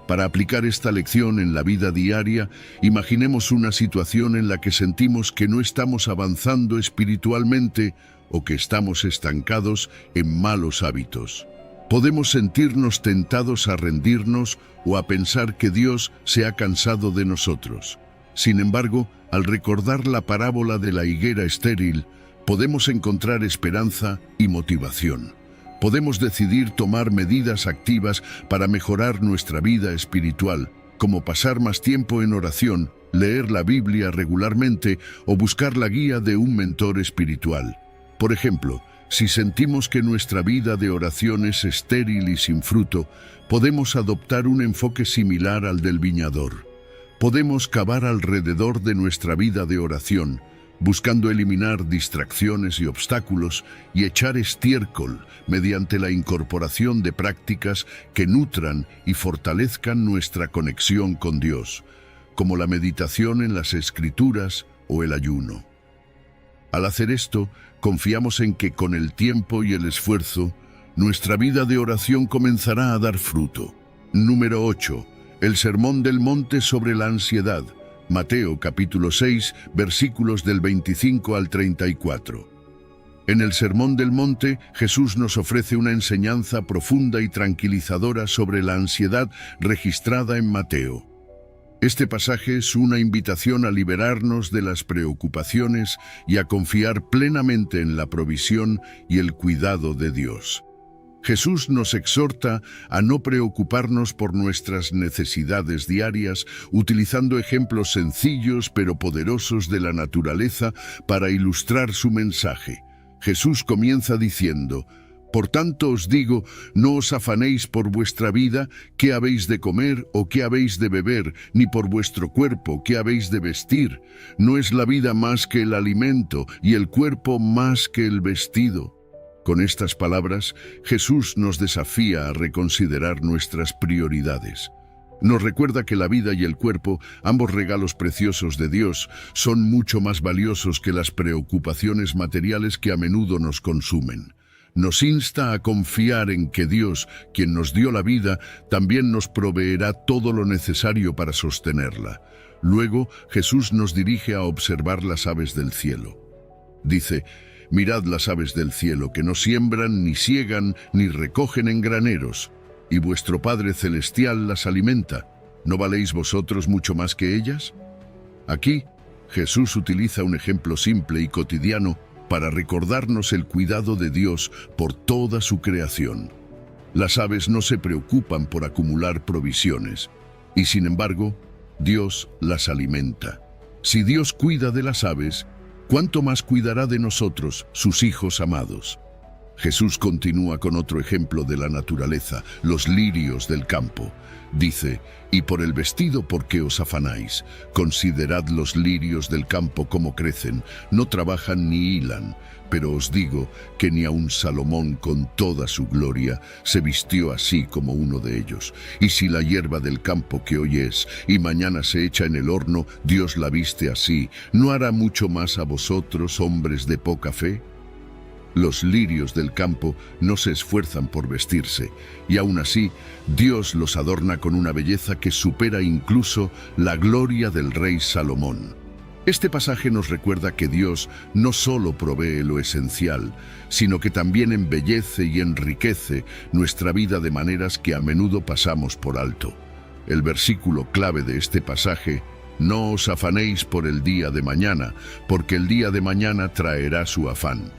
Para aplicar esta lección en la vida diaria, imaginemos una situación en la que sentimos que no estamos avanzando espiritualmente o que estamos estancados en malos hábitos. Podemos sentirnos tentados a rendirnos o a pensar que Dios se ha cansado de nosotros. Sin embargo, al recordar la parábola de la higuera estéril, podemos encontrar esperanza y motivación. Podemos decidir tomar medidas activas para mejorar nuestra vida espiritual, como pasar más tiempo en oración, leer la Biblia regularmente o buscar la guía de un mentor espiritual. Por ejemplo, si sentimos que nuestra vida de oración es estéril y sin fruto, podemos adoptar un enfoque similar al del viñador. Podemos cavar alrededor de nuestra vida de oración, buscando eliminar distracciones y obstáculos y echar estiércol mediante la incorporación de prácticas que nutran y fortalezcan nuestra conexión con Dios, como la meditación en las Escrituras o el ayuno. Al hacer esto, confiamos en que con el tiempo y el esfuerzo, nuestra vida de oración comenzará a dar fruto. Número 8. El Sermón del Monte sobre la ansiedad. Mateo capítulo 6, versículos del 25 al 34. En el Sermón del Monte, Jesús nos ofrece una enseñanza profunda y tranquilizadora sobre la ansiedad registrada en Mateo. Este pasaje es una invitación a liberarnos de las preocupaciones y a confiar plenamente en la provisión y el cuidado de Dios. Jesús nos exhorta a no preocuparnos por nuestras necesidades diarias, utilizando ejemplos sencillos pero poderosos de la naturaleza para ilustrar su mensaje. Jesús comienza diciendo: «Por tanto os digo, no os afanéis por vuestra vida, qué habéis de comer o qué habéis de beber, ni por vuestro cuerpo, qué habéis de vestir. ¿No es la vida más que el alimento y el cuerpo más que el vestido?». Con estas palabras, Jesús nos desafía a reconsiderar nuestras prioridades. Nos recuerda que la vida y el cuerpo, ambos regalos preciosos de Dios, son mucho más valiosos que las preocupaciones materiales que a menudo nos consumen. Nos insta a confiar en que Dios, quien nos dio la vida, también nos proveerá todo lo necesario para sostenerla. Luego, Jesús nos dirige a observar las aves del cielo. Dice: «Mirad las aves del cielo, que no siembran, ni siegan, ni recogen en graneros, y vuestro Padre Celestial las alimenta. ¿No valéis vosotros mucho más que ellas?». Aquí, Jesús utiliza un ejemplo simple y cotidiano para recordarnos el cuidado de Dios por toda su creación. Las aves no se preocupan por acumular provisiones, y sin embargo, Dios las alimenta. Si Dios cuida de las aves, ¿cuánto más cuidará de nosotros, sus hijos amados? Jesús continúa con otro ejemplo de la naturaleza, los lirios del campo. Dice, «Y por el vestido, ¿por qué os afanáis? Considerad los lirios del campo cómo crecen, no trabajan ni hilan. Pero os digo que ni aun Salomón con toda su gloria se vistió así como uno de ellos. Y si la hierba del campo que hoy es y mañana se echa en el horno, Dios la viste así, ¿no hará mucho más a vosotros, hombres de poca fe?» Los lirios del campo no se esfuerzan por vestirse, y aún así Dios los adorna con una belleza que supera incluso la gloria del rey Salomón. Este pasaje nos recuerda que Dios no solo provee lo esencial, sino que también embellece y enriquece nuestra vida de maneras que a menudo pasamos por alto. El versículo clave de este pasaje: «No os afanéis por el día de mañana, porque el día de mañana traerá su afán.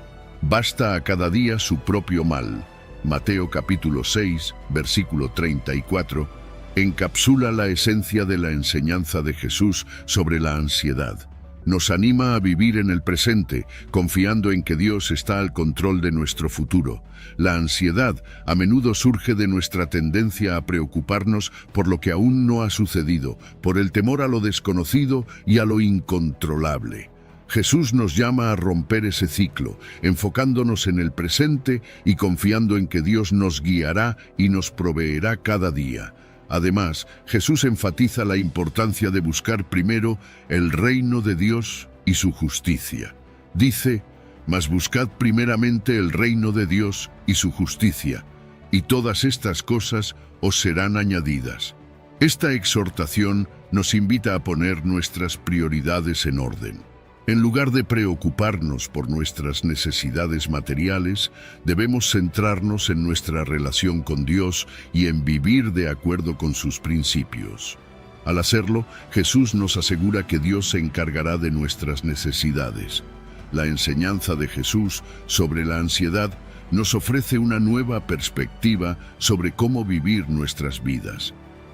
Basta a cada día su propio mal». Mateo capítulo 6, versículo 34, encapsula la esencia de la enseñanza de Jesús sobre la ansiedad. Nos anima a vivir en el presente, confiando en que Dios está al control de nuestro futuro. La ansiedad a menudo surge de nuestra tendencia a preocuparnos por lo que aún no ha sucedido, por el temor a lo desconocido y a lo incontrolable. Jesús nos llama a romper ese ciclo, enfocándonos en el presente y confiando en que Dios nos guiará y nos proveerá cada día. Además, Jesús enfatiza la importancia de buscar primero el reino de Dios y su justicia. Dice, «Mas buscad primeramente el reino de Dios y su justicia, y todas estas cosas os serán añadidas». Esta exhortación nos invita a poner nuestras prioridades en orden. En lugar de preocuparnos por nuestras necesidades materiales, debemos centrarnos en nuestra relación con Dios y en vivir de acuerdo con sus principios. Al hacerlo, Jesús nos asegura que Dios se encargará de nuestras necesidades. La enseñanza de Jesús sobre la ansiedad nos ofrece una nueva perspectiva sobre cómo vivir nuestras vidas.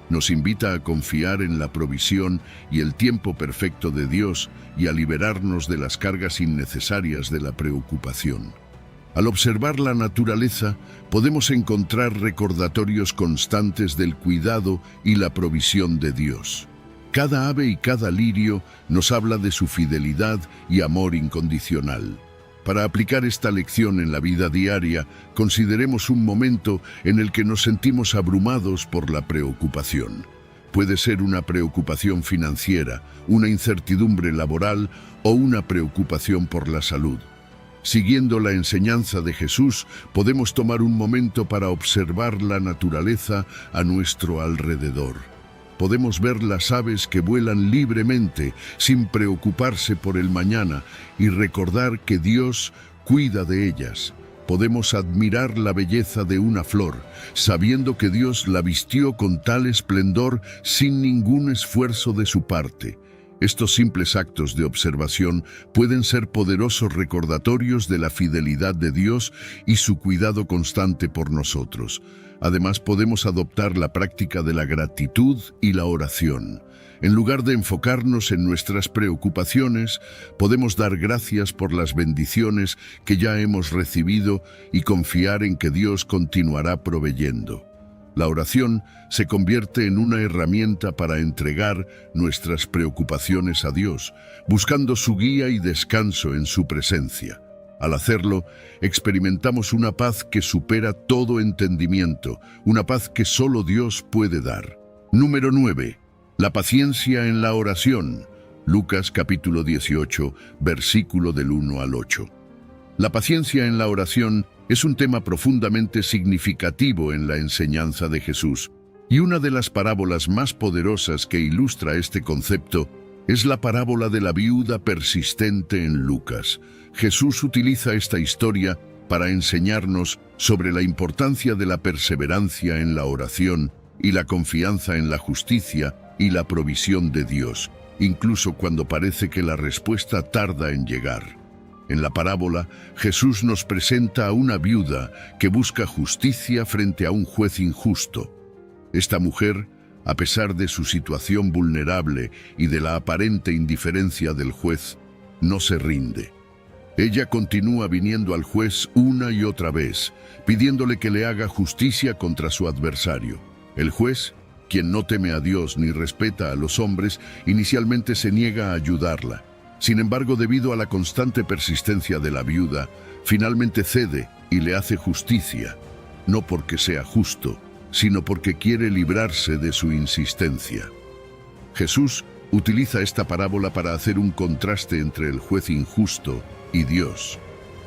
Nos invita a confiar en la provisión y el tiempo perfecto de Dios y a liberarnos de las cargas innecesarias de la preocupación. Al observar la naturaleza, podemos encontrar recordatorios constantes del cuidado y la provisión de Dios. Cada ave y cada lirio nos habla de su fidelidad y amor incondicional. Para aplicar esta lección en la vida diaria, consideremos un momento en el que nos sentimos abrumados por la preocupación. Puede ser una preocupación financiera, una incertidumbre laboral o una preocupación por la salud. Siguiendo la enseñanza de Jesús, podemos tomar un momento para observar la naturaleza a nuestro alrededor. Podemos ver las aves que vuelan libremente, sin preocuparse por el mañana, y recordar que Dios cuida de ellas. Podemos admirar la belleza de una flor, sabiendo que Dios la vistió con tal esplendor sin ningún esfuerzo de su parte. Estos simples actos de observación pueden ser poderosos recordatorios de la fidelidad de Dios y su cuidado constante por nosotros. Además, podemos adoptar la práctica de la gratitud y la oración. En lugar de enfocarnos en nuestras preocupaciones, podemos dar gracias por las bendiciones que ya hemos recibido y confiar en que Dios continuará proveyendo. La oración se convierte en una herramienta para entregar nuestras preocupaciones a Dios, buscando su guía y descanso en su presencia. Al hacerlo, experimentamos una paz que supera todo entendimiento, una paz que solo Dios puede dar. Número 9. La paciencia en la oración. Lucas capítulo 18, versículo del 1 al 8. La paciencia en la oración es un tema profundamente significativo en la enseñanza de Jesús, y una de las parábolas más poderosas que ilustra este concepto es la parábola de la viuda persistente en Lucas. Jesús utiliza esta historia para enseñarnos sobre la importancia de la perseverancia en la oración y la confianza en la justicia y la provisión de Dios, incluso cuando parece que la respuesta tarda en llegar. En la parábola, Jesús nos presenta a una viuda que busca justicia frente a un juez injusto. Esta mujer, a pesar de su situación vulnerable y de la aparente indiferencia del juez, no se rinde. Ella continúa viniendo al juez una y otra vez, pidiéndole que le haga justicia contra su adversario. El juez, quien no teme a Dios ni respeta a los hombres, inicialmente se niega a ayudarla. Sin embargo, debido a la constante persistencia de la viuda, finalmente cede y le hace justicia, no porque sea justo, sino porque quiere librarse de su insistencia. Jesús utiliza esta parábola para hacer un contraste entre el juez injusto y Dios.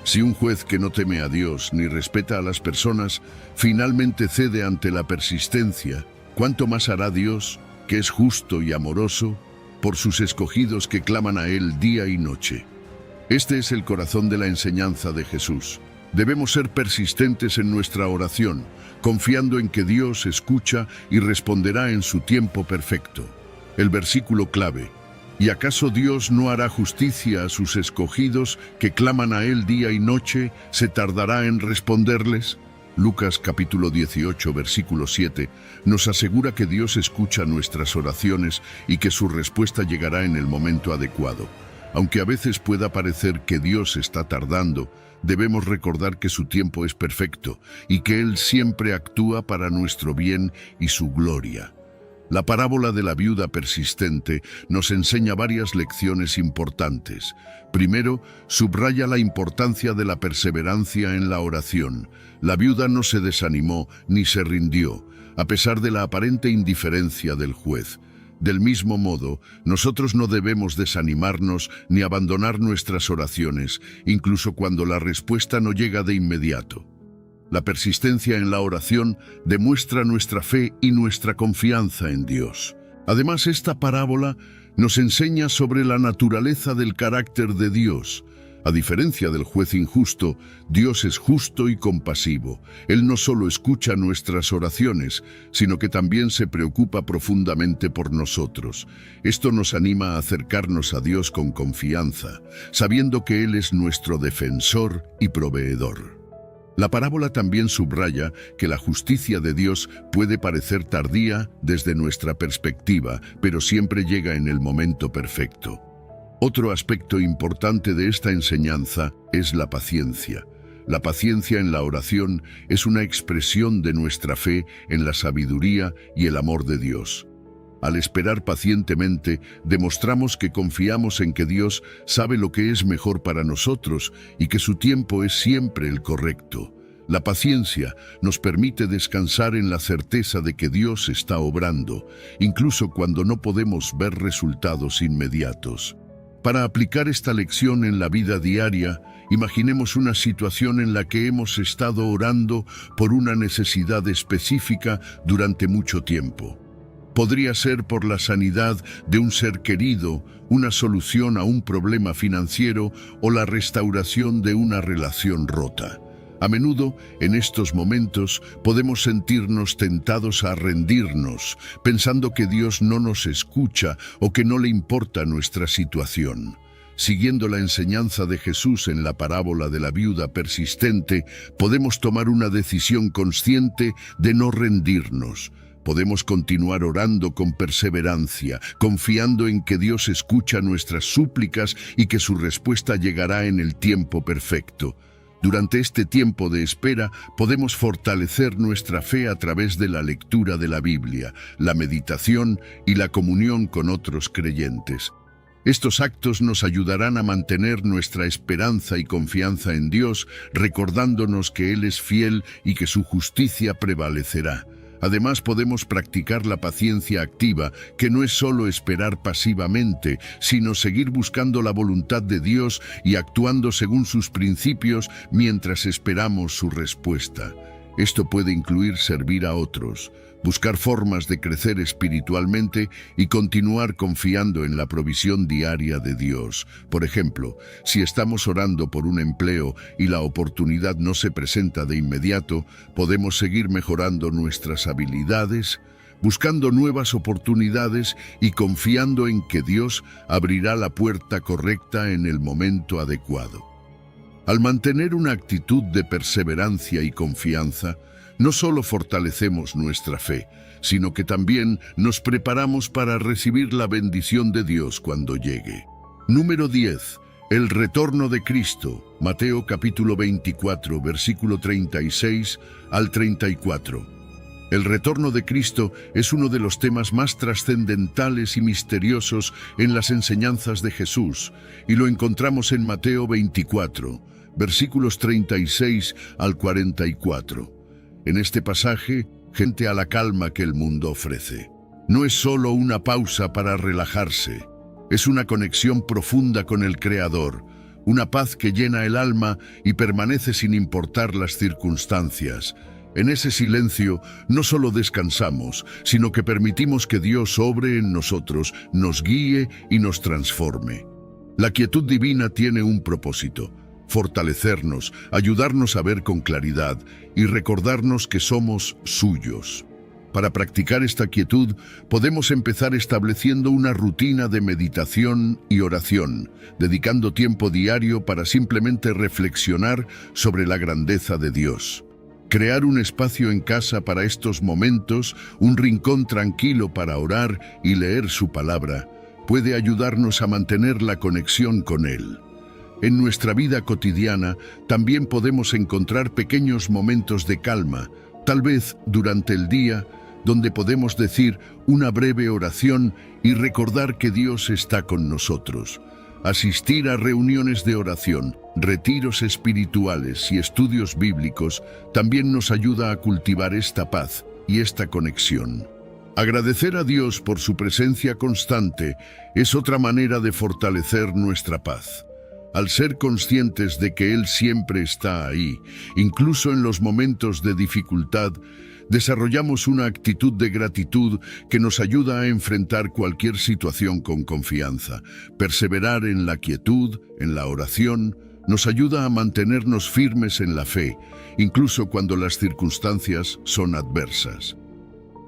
Si un juez que no teme a Dios ni respeta a las personas finalmente cede ante la persistencia, ¿cuánto más hará Dios, que es justo y amoroso, por sus escogidos que claman a Él día y noche? Este es el corazón de la enseñanza de Jesús. Debemos ser persistentes en nuestra oración, confiando en que Dios escucha y responderá en su tiempo perfecto. El versículo clave: ¿y acaso Dios no hará justicia a sus escogidos que claman a Él día y noche? ¿Se tardará en responderles? Lucas capítulo 18, versículo 7, nos asegura que Dios escucha nuestras oraciones y que su respuesta llegará en el momento adecuado. Aunque a veces pueda parecer que Dios está tardando, debemos recordar que su tiempo es perfecto y que Él siempre actúa para nuestro bien y su gloria. La parábola de la viuda persistente nos enseña varias lecciones importantes. Primero, subraya la importancia de la perseverancia en la oración. La viuda no se desanimó ni se rindió, a pesar de la aparente indiferencia del juez. Del mismo modo, nosotros no debemos desanimarnos ni abandonar nuestras oraciones, incluso cuando la respuesta no llega de inmediato. La persistencia en la oración demuestra nuestra fe y nuestra confianza en Dios. Además, esta parábola nos enseña sobre la naturaleza del carácter de Dios. A diferencia del juez injusto, Dios es justo y compasivo. Él no solo escucha nuestras oraciones, sino que también se preocupa profundamente por nosotros. Esto nos anima a acercarnos a Dios con confianza, sabiendo que Él es nuestro defensor y proveedor. La parábola también subraya que la justicia de Dios puede parecer tardía desde nuestra perspectiva, pero siempre llega en el momento perfecto. Otro aspecto importante de esta enseñanza es la paciencia. La paciencia en la oración es una expresión de nuestra fe en la sabiduría y el amor de Dios. Al esperar pacientemente, demostramos que confiamos en que Dios sabe lo que es mejor para nosotros y que su tiempo es siempre el correcto. La paciencia nos permite descansar en la certeza de que Dios está obrando, incluso cuando no podemos ver resultados inmediatos. Para aplicar esta lección en la vida diaria, imaginemos una situación en la que hemos estado orando por una necesidad específica durante mucho tiempo. Podría ser por la sanidad de un ser querido, una solución a un problema financiero o la restauración de una relación rota. A menudo, en estos momentos, podemos sentirnos tentados a rendirnos, pensando que Dios no nos escucha o que no le importa nuestra situación. Siguiendo la enseñanza de Jesús en la parábola de la viuda persistente, podemos tomar una decisión consciente de no rendirnos. Podemos continuar orando con perseverancia, confiando en que Dios escucha nuestras súplicas y que su respuesta llegará en el tiempo perfecto. Durante este tiempo de espera, podemos fortalecer nuestra fe a través de la lectura de la Biblia, la meditación y la comunión con otros creyentes. Estos actos nos ayudarán a mantener nuestra esperanza y confianza en Dios, recordándonos que Él es fiel y que su justicia prevalecerá. Además, podemos practicar la paciencia activa, que no es solo esperar pasivamente, sino seguir buscando la voluntad de Dios y actuando según sus principios mientras esperamos su respuesta. Esto puede incluir servir a otros, buscar formas de crecer espiritualmente y continuar confiando en la provisión diaria de Dios. Por ejemplo, si estamos orando por un empleo y la oportunidad no se presenta de inmediato, podemos seguir mejorando nuestras habilidades, buscando nuevas oportunidades y confiando en que Dios abrirá la puerta correcta en el momento adecuado. Al mantener una actitud de perseverancia y confianza, no solo fortalecemos nuestra fe, sino que también nos preparamos para recibir la bendición de Dios cuando llegue. Número 10. El retorno de Cristo, Mateo capítulo 24, versículo 36 al 34. El retorno de Cristo es uno de los temas más trascendentales y misteriosos en las enseñanzas de Jesús, y lo encontramos en Mateo 24, versículos 36 al 44. En este pasaje, gente a la calma que el mundo ofrece. No es solo una pausa para relajarse, es una conexión profunda con el Creador, una paz que llena el alma y permanece sin importar las circunstancias. En ese silencio no solo descansamos, sino que permitimos que Dios obre en nosotros, nos guíe y nos transforme. La quietud divina tiene un propósito: fortalecernos, ayudarnos a ver con claridad y recordarnos que somos suyos. Para practicar esta quietud, podemos empezar estableciendo una rutina de meditación y oración, dedicando tiempo diario para simplemente reflexionar sobre la grandeza de Dios. Crear un espacio en casa para estos momentos, un rincón tranquilo para orar y leer su palabra, puede ayudarnos a mantener la conexión con Él. En nuestra vida cotidiana también podemos encontrar pequeños momentos de calma, tal vez durante el día, donde podemos decir una breve oración y recordar que Dios está con nosotros. Asistir a reuniones de oración, retiros espirituales y estudios bíblicos también nos ayuda a cultivar esta paz y esta conexión. Agradecer a Dios por su presencia constante es otra manera de fortalecer nuestra paz. Al ser conscientes de que Él siempre está ahí, incluso en los momentos de dificultad, desarrollamos una actitud de gratitud que nos ayuda a enfrentar cualquier situación con confianza. Perseverar en la quietud, en la oración, nos ayuda a mantenernos firmes en la fe, incluso cuando las circunstancias son adversas.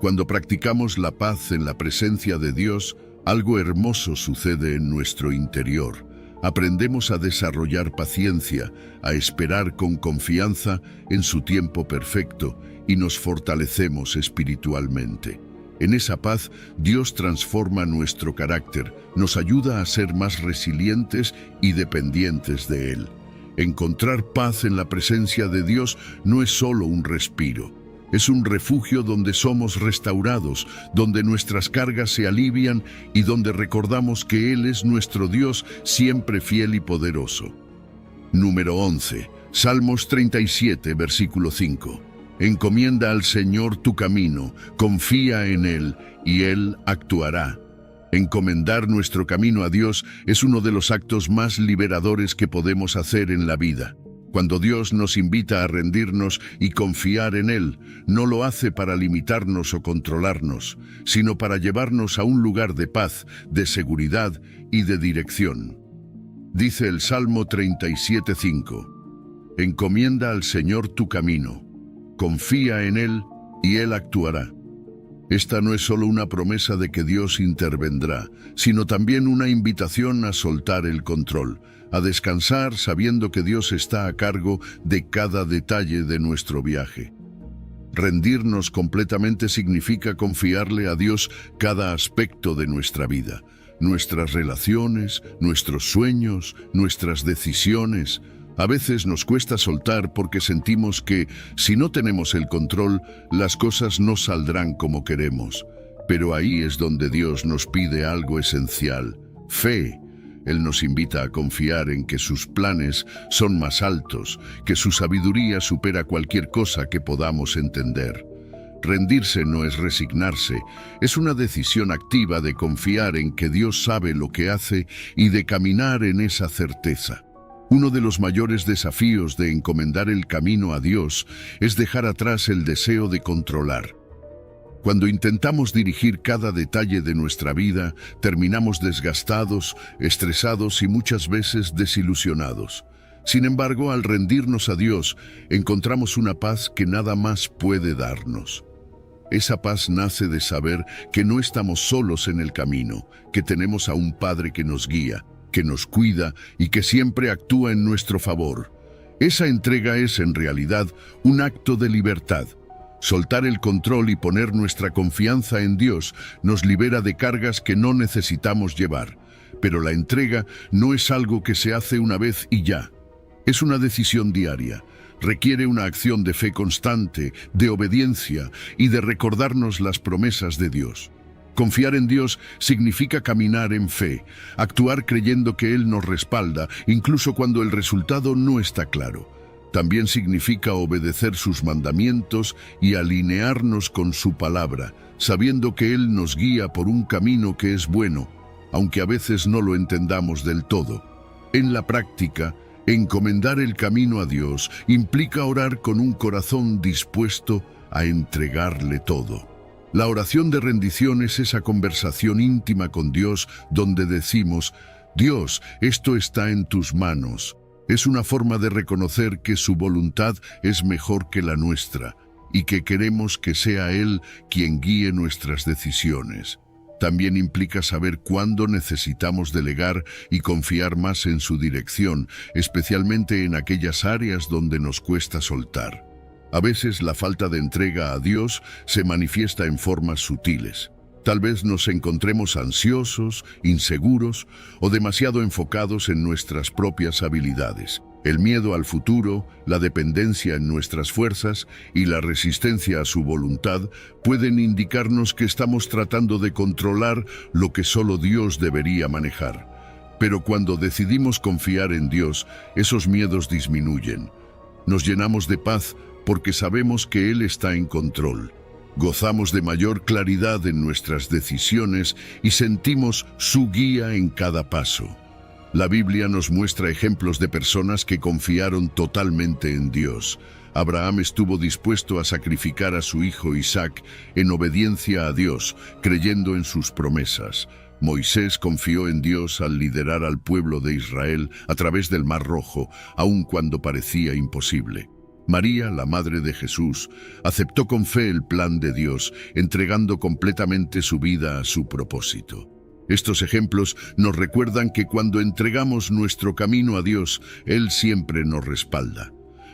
Cuando practicamos la paz en la presencia de Dios, algo hermoso sucede en nuestro interior. Aprendemos a desarrollar paciencia, a esperar con confianza en su tiempo perfecto y nos fortalecemos espiritualmente. En esa paz, Dios transforma nuestro carácter, nos ayuda a ser más resilientes y dependientes de Él. Encontrar paz en la presencia de Dios no es solo un respiro. Es un refugio donde somos restaurados, donde nuestras cargas se alivian y donde recordamos que Él es nuestro Dios siempre fiel y poderoso. Número 11. Salmos 37, versículo 5. Encomienda al Señor tu camino, confía en Él y Él actuará. Encomendar nuestro camino a Dios es uno de los actos más liberadores que podemos hacer en la vida. Cuando Dios nos invita a rendirnos y confiar en Él, no lo hace para limitarnos o controlarnos, sino para llevarnos a un lugar de paz, de seguridad y de dirección. Dice el Salmo 37:5, encomienda al Señor tu camino, confía en Él y Él actuará. Esta no es solo una promesa de que Dios intervendrá, sino también una invitación a soltar el control, a descansar sabiendo que Dios está a cargo de cada detalle de nuestro viaje. Rendirnos completamente significa confiarle a Dios cada aspecto de nuestra vida, nuestras relaciones, nuestros sueños, nuestras decisiones. A veces nos cuesta soltar porque sentimos que, si no tenemos el control, las cosas no saldrán como queremos. Pero ahí es donde Dios nos pide algo esencial: fe. Él nos invita a confiar en que sus planes son más altos, que su sabiduría supera cualquier cosa que podamos entender. Rendirse no es resignarse, es una decisión activa de confiar en que Dios sabe lo que hace y de caminar en esa certeza. Uno de los mayores desafíos de encomendar el camino a Dios es dejar atrás el deseo de controlar. Cuando intentamos dirigir cada detalle de nuestra vida, terminamos desgastados, estresados y muchas veces desilusionados. Sin embargo, al rendirnos a Dios, encontramos una paz que nada más puede darnos. Esa paz nace de saber que no estamos solos en el camino, que tenemos a un Padre que nos guía, que nos cuida y que siempre actúa en nuestro favor. Esa entrega es, en realidad, un acto de libertad. Soltar el control y poner nuestra confianza en Dios nos libera de cargas que no necesitamos llevar. Pero la entrega no es algo que se hace una vez y ya. Es una decisión diaria. Requiere una acción de fe constante, de obediencia y de recordarnos las promesas de Dios. Confiar en Dios significa caminar en fe, actuar creyendo que Él nos respalda, incluso cuando el resultado no está claro. También significa obedecer sus mandamientos y alinearnos con su palabra, sabiendo que Él nos guía por un camino que es bueno, aunque a veces no lo entendamos del todo. En la práctica, encomendar el camino a Dios implica orar con un corazón dispuesto a entregarle todo. La oración de rendición es esa conversación íntima con Dios donde decimos, Dios, esto está en tus manos. Es una forma de reconocer que su voluntad es mejor que la nuestra y que queremos que sea Él quien guíe nuestras decisiones. También implica saber cuándo necesitamos delegar y confiar más en su dirección, especialmente en aquellas áreas donde nos cuesta soltar. A veces la falta de entrega a Dios se manifiesta en formas sutiles. Tal vez nos encontremos ansiosos, inseguros o demasiado enfocados en nuestras propias habilidades. El miedo al futuro, la dependencia en nuestras fuerzas y la resistencia a su voluntad pueden indicarnos que estamos tratando de controlar lo que solo Dios debería manejar. Pero cuando decidimos confiar en Dios, esos miedos disminuyen. Nos llenamos de paz porque sabemos que Él está en control. Gozamos de mayor claridad en nuestras decisiones y sentimos su guía en cada paso. La Biblia nos muestra ejemplos de personas que confiaron totalmente en Dios. Abraham estuvo dispuesto a sacrificar a su hijo Isaac en obediencia a Dios, creyendo en sus promesas. Moisés confió en Dios al liderar al pueblo de Israel a través del Mar Rojo, aun cuando parecía imposible. María, la madre de Jesús, aceptó con fe el plan de Dios, entregando completamente su vida a su propósito. Estos ejemplos nos recuerdan que cuando entregamos nuestro camino a Dios, Él siempre nos respalda.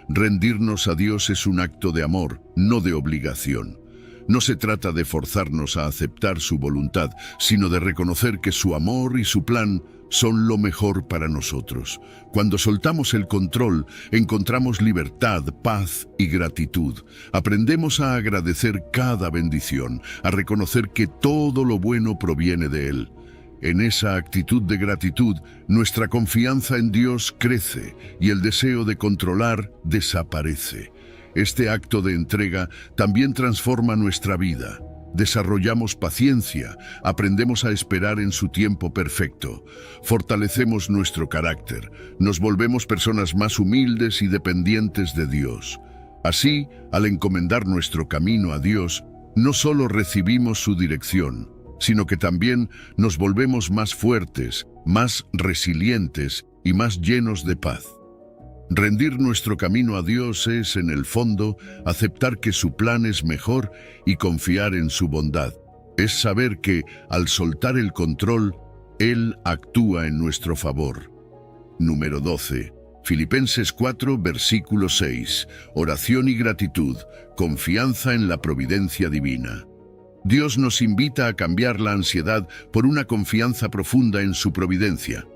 Rendirnos a Dios es un acto de amor, no de obligación. No se trata de forzarnos a aceptar su voluntad, sino de reconocer que su amor y su plan son lo mejor para nosotros. Cuando soltamos el control, encontramos libertad, paz y gratitud. Aprendemos a agradecer cada bendición, a reconocer que todo lo bueno proviene de Él. En esa actitud de gratitud, nuestra confianza en Dios crece y el deseo de controlar desaparece. Este acto de entrega también transforma nuestra vida. Desarrollamos paciencia, aprendemos a esperar en su tiempo perfecto, fortalecemos nuestro carácter, nos volvemos personas más humildes y dependientes de Dios. Así, al encomendar nuestro camino a Dios, no solo recibimos su dirección, sino que también nos volvemos más fuertes, más resilientes y más llenos de paz. Rendir nuestro camino a Dios es, en el fondo, aceptar que su plan es mejor y confiar en su bondad. Es saber que, al soltar el control, Él actúa en nuestro favor. Número 12. Filipenses 4, versículo 6. Oración y gratitud, confianza en la providencia divina. Dios nos invita a cambiar la ansiedad por una confianza profunda en su providencia.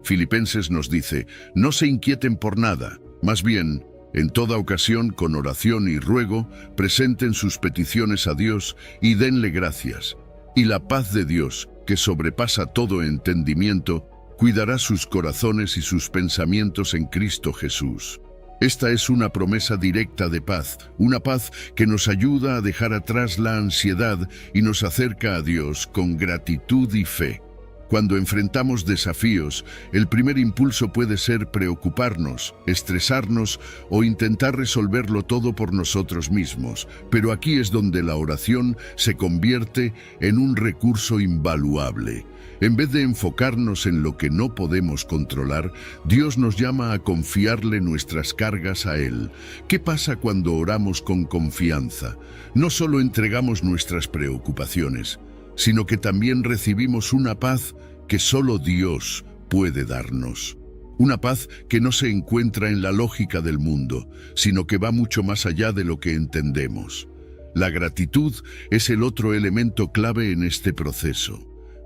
Filipenses nos dice, no se inquieten por nada, más bien, en toda ocasión, con oración y ruego, presenten sus peticiones a Dios y denle gracias. Y la paz de Dios, que sobrepasa todo entendimiento, cuidará sus corazones y sus pensamientos en Cristo Jesús. Esta es una promesa directa de paz, una paz que nos ayuda a dejar atrás la ansiedad y nos acerca a Dios con gratitud y fe. Cuando enfrentamos desafíos, el primer impulso puede ser preocuparnos, estresarnos o intentar resolverlo todo por nosotros mismos. Pero aquí es donde la oración se convierte en un recurso invaluable. En vez de enfocarnos en lo que no podemos controlar, Dios nos llama a confiarle nuestras cargas a Él. ¿Qué pasa cuando oramos con confianza? No solo entregamos nuestras preocupaciones, sino que también recibimos una paz que solo Dios puede darnos. Una paz que no se encuentra en la lógica del mundo, sino que va mucho más allá de lo que entendemos. La gratitud es el otro elemento clave en este proceso.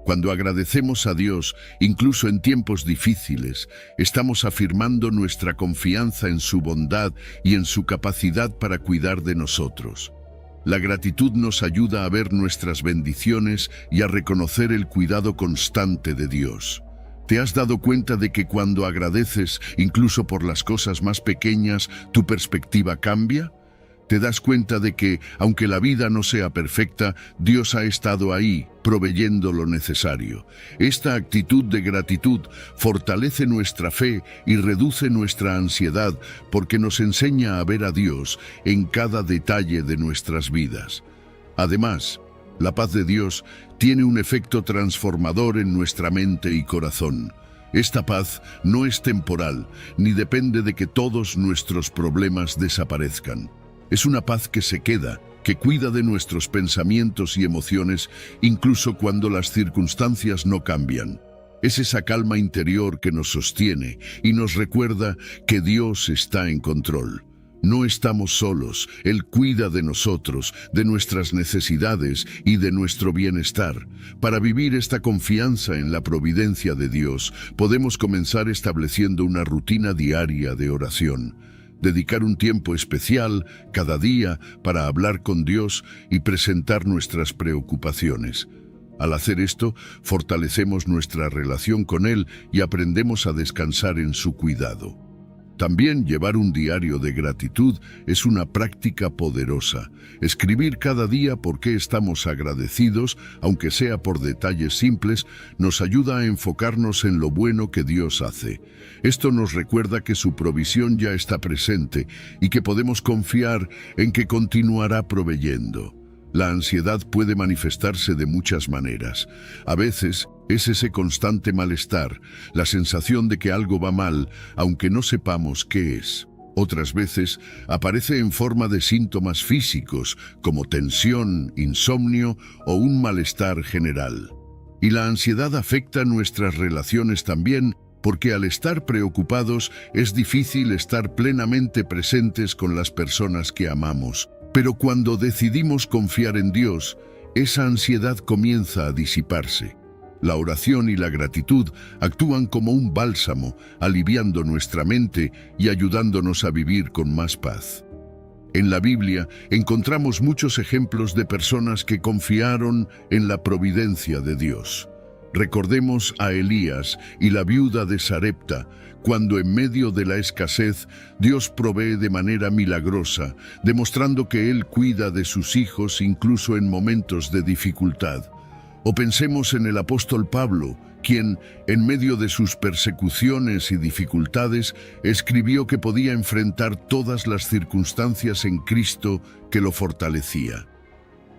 Cuando agradecemos a Dios, incluso en tiempos difíciles, estamos afirmando nuestra confianza en su bondad y en su capacidad para cuidar de nosotros. La gratitud nos ayuda a ver nuestras bendiciones y a reconocer el cuidado constante de Dios. ¿Te has dado cuenta de que cuando agradeces, incluso por las cosas más pequeñas, tu perspectiva cambia? ¿Te das cuenta de que, aunque la vida no sea perfecta, Dios ha estado ahí, proveyendo lo necesario? Esta actitud de gratitud fortalece nuestra fe y reduce nuestra ansiedad porque nos enseña a ver a Dios en cada detalle de nuestras vidas. Además, la paz de Dios tiene un efecto transformador en nuestra mente y corazón. Esta paz no es temporal, ni depende de que todos nuestros problemas desaparezcan. Es una paz que se queda, que cuida de nuestros pensamientos y emociones, incluso cuando las circunstancias no cambian. Es esa calma interior que nos sostiene y nos recuerda que Dios está en control. No estamos solos, Él cuida de nosotros, de nuestras necesidades y de nuestro bienestar. Para vivir esta confianza en la providencia de Dios, podemos comenzar estableciendo una rutina diaria de oración. Dedicar un tiempo especial cada día para hablar con Dios y presentar nuestras preocupaciones. Al hacer esto, fortalecemos nuestra relación con Él y aprendemos a descansar en su cuidado. También llevar un diario de gratitud es una práctica poderosa. Escribir cada día por qué estamos agradecidos, aunque sea por detalles simples, nos ayuda a enfocarnos en lo bueno que Dios hace. Esto nos recuerda que su provisión ya está presente y que podemos confiar en que continuará proveyendo. La ansiedad puede manifestarse de muchas maneras. A veces es ese constante malestar, la sensación de que algo va mal, aunque no sepamos qué es. Otras veces aparece en forma de síntomas físicos, como tensión, insomnio o un malestar general. Y la ansiedad afecta nuestras relaciones también, porque al estar preocupados es difícil estar plenamente presentes con las personas que amamos. Pero cuando decidimos confiar en Dios, esa ansiedad comienza a disiparse. La oración y la gratitud actúan como un bálsamo, aliviando nuestra mente y ayudándonos a vivir con más paz. En la Biblia encontramos muchos ejemplos de personas que confiaron en la providencia de Dios. Recordemos a Elías y la viuda de Sarepta, cuando en medio de la escasez Dios provee de manera milagrosa, demostrando que Él cuida de sus hijos incluso en momentos de dificultad. O pensemos en el apóstol Pablo, quien, en medio de sus persecuciones y dificultades, escribió que podía enfrentar todas las circunstancias en Cristo que lo fortalecía.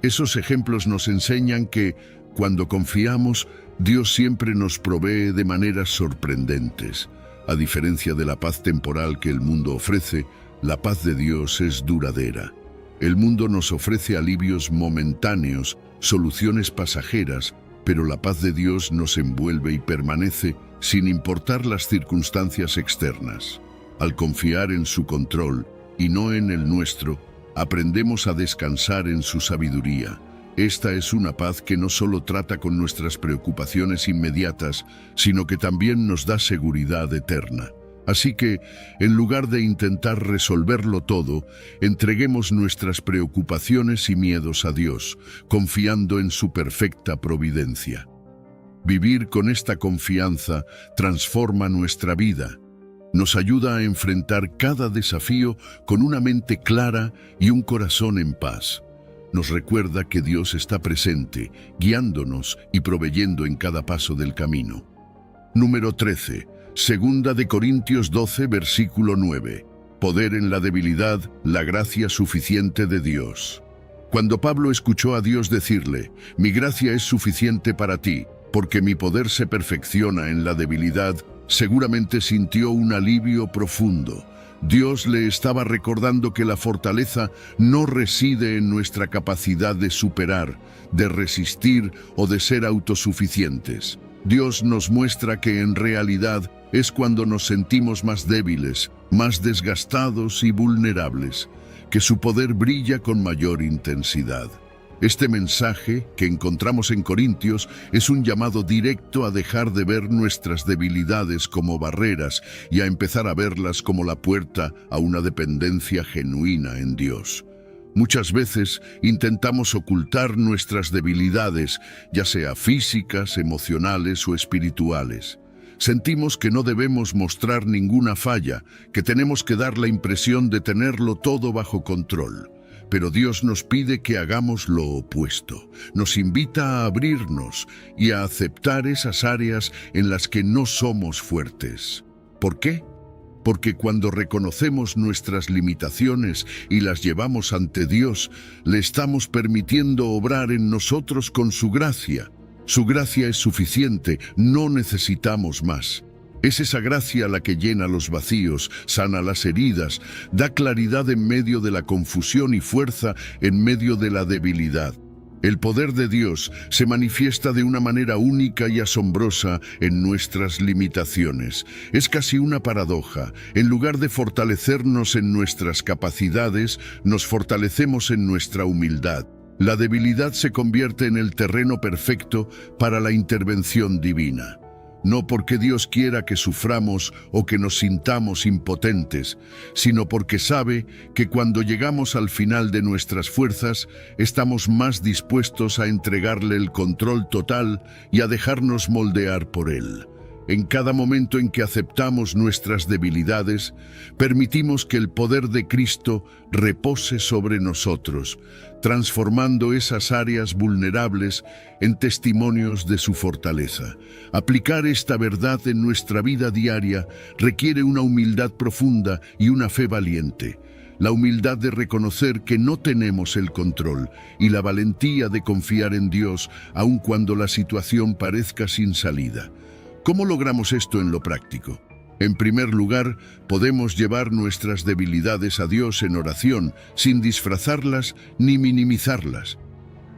Esos ejemplos nos enseñan que, cuando confiamos, Dios siempre nos provee de maneras sorprendentes. A diferencia de la paz temporal que el mundo ofrece, la paz de Dios es duradera. El mundo nos ofrece alivios momentáneos, soluciones pasajeras, pero la paz de Dios nos envuelve y permanece sin importar las circunstancias externas. Al confiar en su control y no en el nuestro, aprendemos a descansar en su sabiduría. Esta es una paz que no solo trata con nuestras preocupaciones inmediatas, sino que también nos da seguridad eterna. Así que, en lugar de intentar resolverlo todo, entreguemos nuestras preocupaciones y miedos a Dios, confiando en su perfecta providencia. Vivir con esta confianza transforma nuestra vida. Nos ayuda a enfrentar cada desafío con una mente clara y un corazón en paz. Nos recuerda que Dios está presente, guiándonos y proveyendo en cada paso del camino. Número 13. Segunda de Corintios 12, versículo 9. Poder en la debilidad, la gracia suficiente de Dios. Cuando Pablo escuchó a Dios decirle, «Mi gracia es suficiente para ti, porque mi poder se perfecciona en la debilidad», seguramente sintió un alivio profundo. Dios le estaba recordando que la fortaleza no reside en nuestra capacidad de superar, de resistir o de ser autosuficientes. Dios nos muestra que en realidad es cuando nos sentimos más débiles, más desgastados y vulnerables, que su poder brilla con mayor intensidad. Este mensaje que encontramos en Corintios es un llamado directo a dejar de ver nuestras debilidades como barreras y a empezar a verlas como la puerta a una dependencia genuina en Dios. Muchas veces intentamos ocultar nuestras debilidades, ya sea físicas, emocionales o espirituales. Sentimos que no debemos mostrar ninguna falla, que tenemos que dar la impresión de tenerlo todo bajo control. Pero Dios nos pide que hagamos lo opuesto. Nos invita a abrirnos y a aceptar esas áreas en las que no somos fuertes. ¿Por qué? Porque cuando reconocemos nuestras limitaciones y las llevamos ante Dios, le estamos permitiendo obrar en nosotros con su gracia. Su gracia es suficiente, no necesitamos más. Es esa gracia la que llena los vacíos, sana las heridas, da claridad en medio de la confusión y fuerza en medio de la debilidad. El poder de Dios se manifiesta de una manera única y asombrosa en nuestras limitaciones. Es casi una paradoja. En lugar de fortalecernos en nuestras capacidades, nos fortalecemos en nuestra humildad. La debilidad se convierte en el terreno perfecto para la intervención divina. No porque Dios quiera que suframos o que nos sintamos impotentes, sino porque sabe que cuando llegamos al final de nuestras fuerzas, estamos más dispuestos a entregarle el control total y a dejarnos moldear por Él. En cada momento en que aceptamos nuestras debilidades, permitimos que el poder de Cristo repose sobre nosotros, transformando esas áreas vulnerables en testimonios de su fortaleza. Aplicar esta verdad en nuestra vida diaria requiere una humildad profunda y una fe valiente. La humildad de reconocer que no tenemos el control y la valentía de confiar en Dios aun cuando la situación parezca sin salida. ¿Cómo logramos esto en lo práctico? En primer lugar, podemos llevar nuestras debilidades a Dios en oración, sin disfrazarlas ni minimizarlas.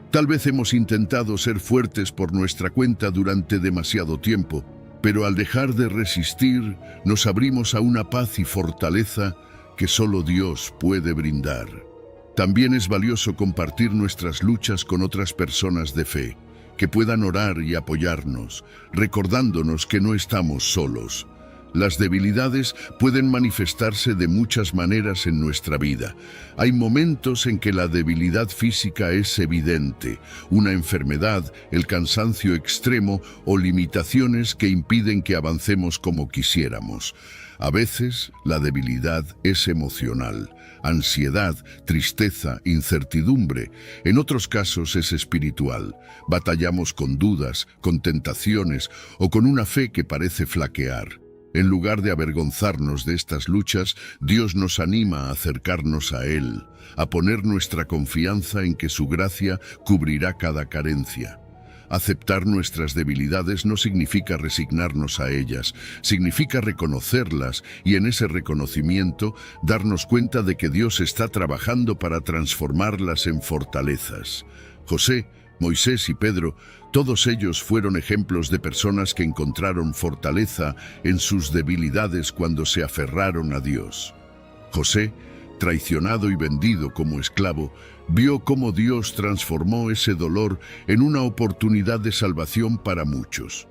Tal vez hemos intentado ser fuertes por nuestra cuenta durante demasiado tiempo, pero al dejar de resistir, nos abrimos a una paz y fortaleza que solo Dios puede brindar. También es valioso compartir nuestras luchas con otras personas de fe, que puedan orar y apoyarnos, recordándonos que no estamos solos. Las debilidades pueden manifestarse de muchas maneras en nuestra vida. Hay momentos en que la debilidad física es evidente, una enfermedad, el cansancio extremo o limitaciones que impiden que avancemos como quisiéramos. A veces, la debilidad es emocional. Ansiedad, tristeza, incertidumbre. En otros casos es espiritual. Batallamos con dudas, con tentaciones o con una fe que parece flaquear. En lugar de avergonzarnos de estas luchas, Dios nos anima a acercarnos a Él, a poner nuestra confianza en que su gracia cubrirá cada carencia. Aceptar nuestras debilidades no significa resignarnos a ellas, significa reconocerlas y en ese reconocimiento darnos cuenta de que Dios está trabajando para transformarlas en fortalezas. José, Moisés y Pedro, todos ellos fueron ejemplos de personas que encontraron fortaleza en sus debilidades cuando se aferraron a Dios. José, traicionado y vendido como esclavo, vio cómo Dios transformó ese dolor en una oportunidad de salvación para muchos.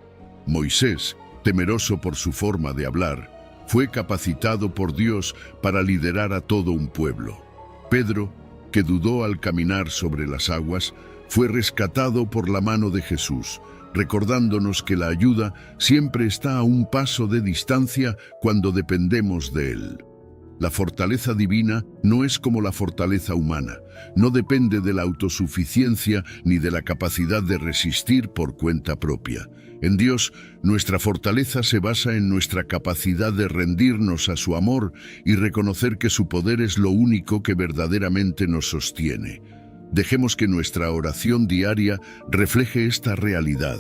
Moisés, temeroso por su forma de hablar, fue capacitado por Dios para liderar a todo un pueblo. Pedro, que dudó al caminar sobre las aguas, fue rescatado por la mano de Jesús, recordándonos que la ayuda siempre está a un paso de distancia cuando dependemos de Él. La fortaleza divina no es como la fortaleza humana, no depende de la autosuficiencia ni de la capacidad de resistir por cuenta propia. En Dios, nuestra fortaleza se basa en nuestra capacidad de rendirnos a su amor y reconocer que su poder es lo único que verdaderamente nos sostiene. Dejemos que nuestra oración diaria refleje esta realidad.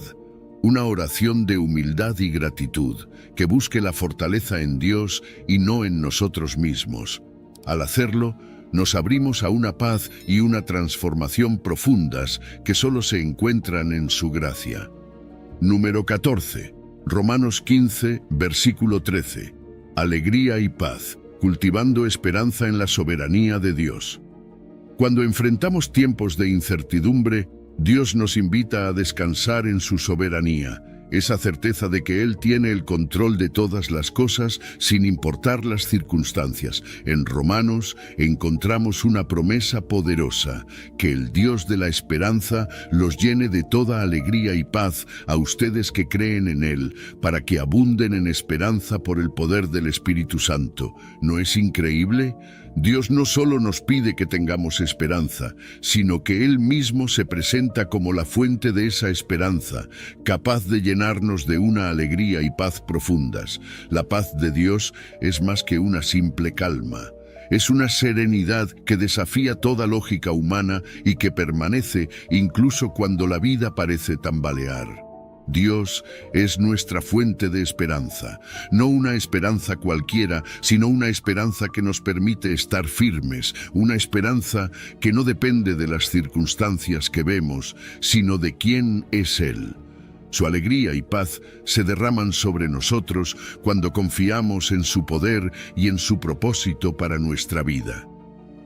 Una oración de humildad y gratitud, que busque la fortaleza en Dios y no en nosotros mismos. Al hacerlo, nos abrimos a una paz y una transformación profundas que solo se encuentran en su gracia. Número 14. Romanos 15, versículo 13. Alegría y paz, cultivando esperanza en la soberanía de Dios. Cuando enfrentamos tiempos de incertidumbre, Dios nos invita a descansar en su soberanía, esa certeza de que Él tiene el control de todas las cosas sin importar las circunstancias. En Romanos encontramos una promesa poderosa, que el Dios de la esperanza los llene de toda alegría y paz a ustedes que creen en Él, para que abunden en esperanza por el poder del Espíritu Santo. ¿No es increíble? Dios no solo nos pide que tengamos esperanza, sino que Él mismo se presenta como la fuente de esa esperanza, capaz de llenarnos de una alegría y paz profundas. La paz de Dios es más que una simple calma. Es una serenidad que desafía toda lógica humana y que permanece incluso cuando la vida parece tambalear. Dios es nuestra fuente de esperanza, no una esperanza cualquiera, sino una esperanza que nos permite estar firmes, una esperanza que no depende de las circunstancias que vemos, sino de quién es Él. Su alegría y paz se derraman sobre nosotros cuando confiamos en su poder y en su propósito para nuestra vida.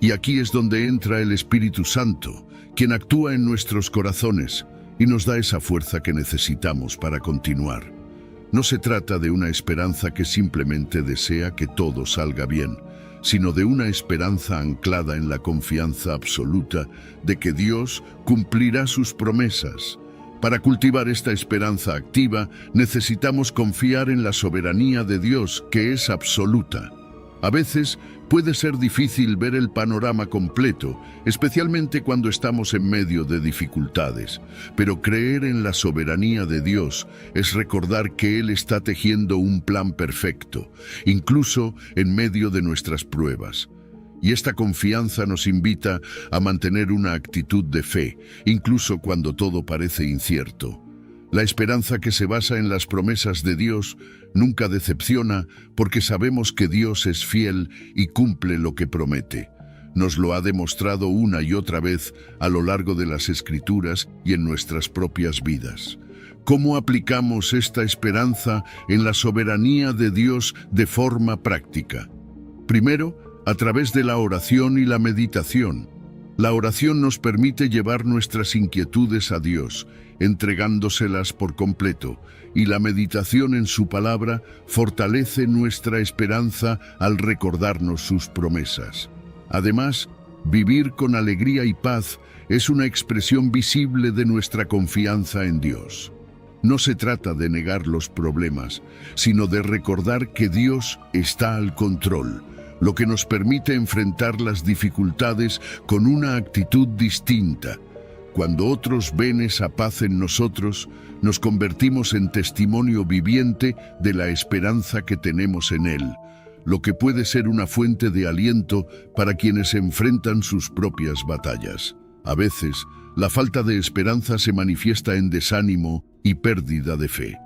Y aquí es donde entra el Espíritu Santo, quien actúa en nuestros corazones y nos da esa fuerza que necesitamos para continuar. No se trata de una esperanza que simplemente desea que todo salga bien, sino de una esperanza anclada en la confianza absoluta de que Dios cumplirá sus promesas. Para cultivar esta esperanza activa, necesitamos confiar en la soberanía de Dios, que es absoluta. A veces puede ser difícil ver el panorama completo, especialmente cuando estamos en medio de dificultades. Pero creer en la soberanía de Dios es recordar que Él está tejiendo un plan perfecto, incluso en medio de nuestras pruebas. Y esta confianza nos invita a mantener una actitud de fe, incluso cuando todo parece incierto. La esperanza que se basa en las promesas de Dios nunca decepciona porque sabemos que Dios es fiel y cumple lo que promete. Nos lo ha demostrado una y otra vez a lo largo de las Escrituras y en nuestras propias vidas. ¿Cómo aplicamos esta esperanza en la soberanía de Dios de forma práctica? Primero, a través de la oración y la meditación. La oración nos permite llevar nuestras inquietudes a Dios, entregándoselas por completo, y la meditación en su palabra fortalece nuestra esperanza al recordarnos sus promesas. Además, vivir con alegría y paz es una expresión visible de nuestra confianza en Dios. No se trata de negar los problemas, sino de recordar que Dios está al control, lo que nos permite enfrentar las dificultades con una actitud distinta. Cuando otros ven esa paz en nosotros, nos convertimos en testimonio viviente de la esperanza que tenemos en Él, lo que puede ser una fuente de aliento para quienes enfrentan sus propias batallas. A veces, la falta de esperanza se manifiesta en desánimo y pérdida de fe.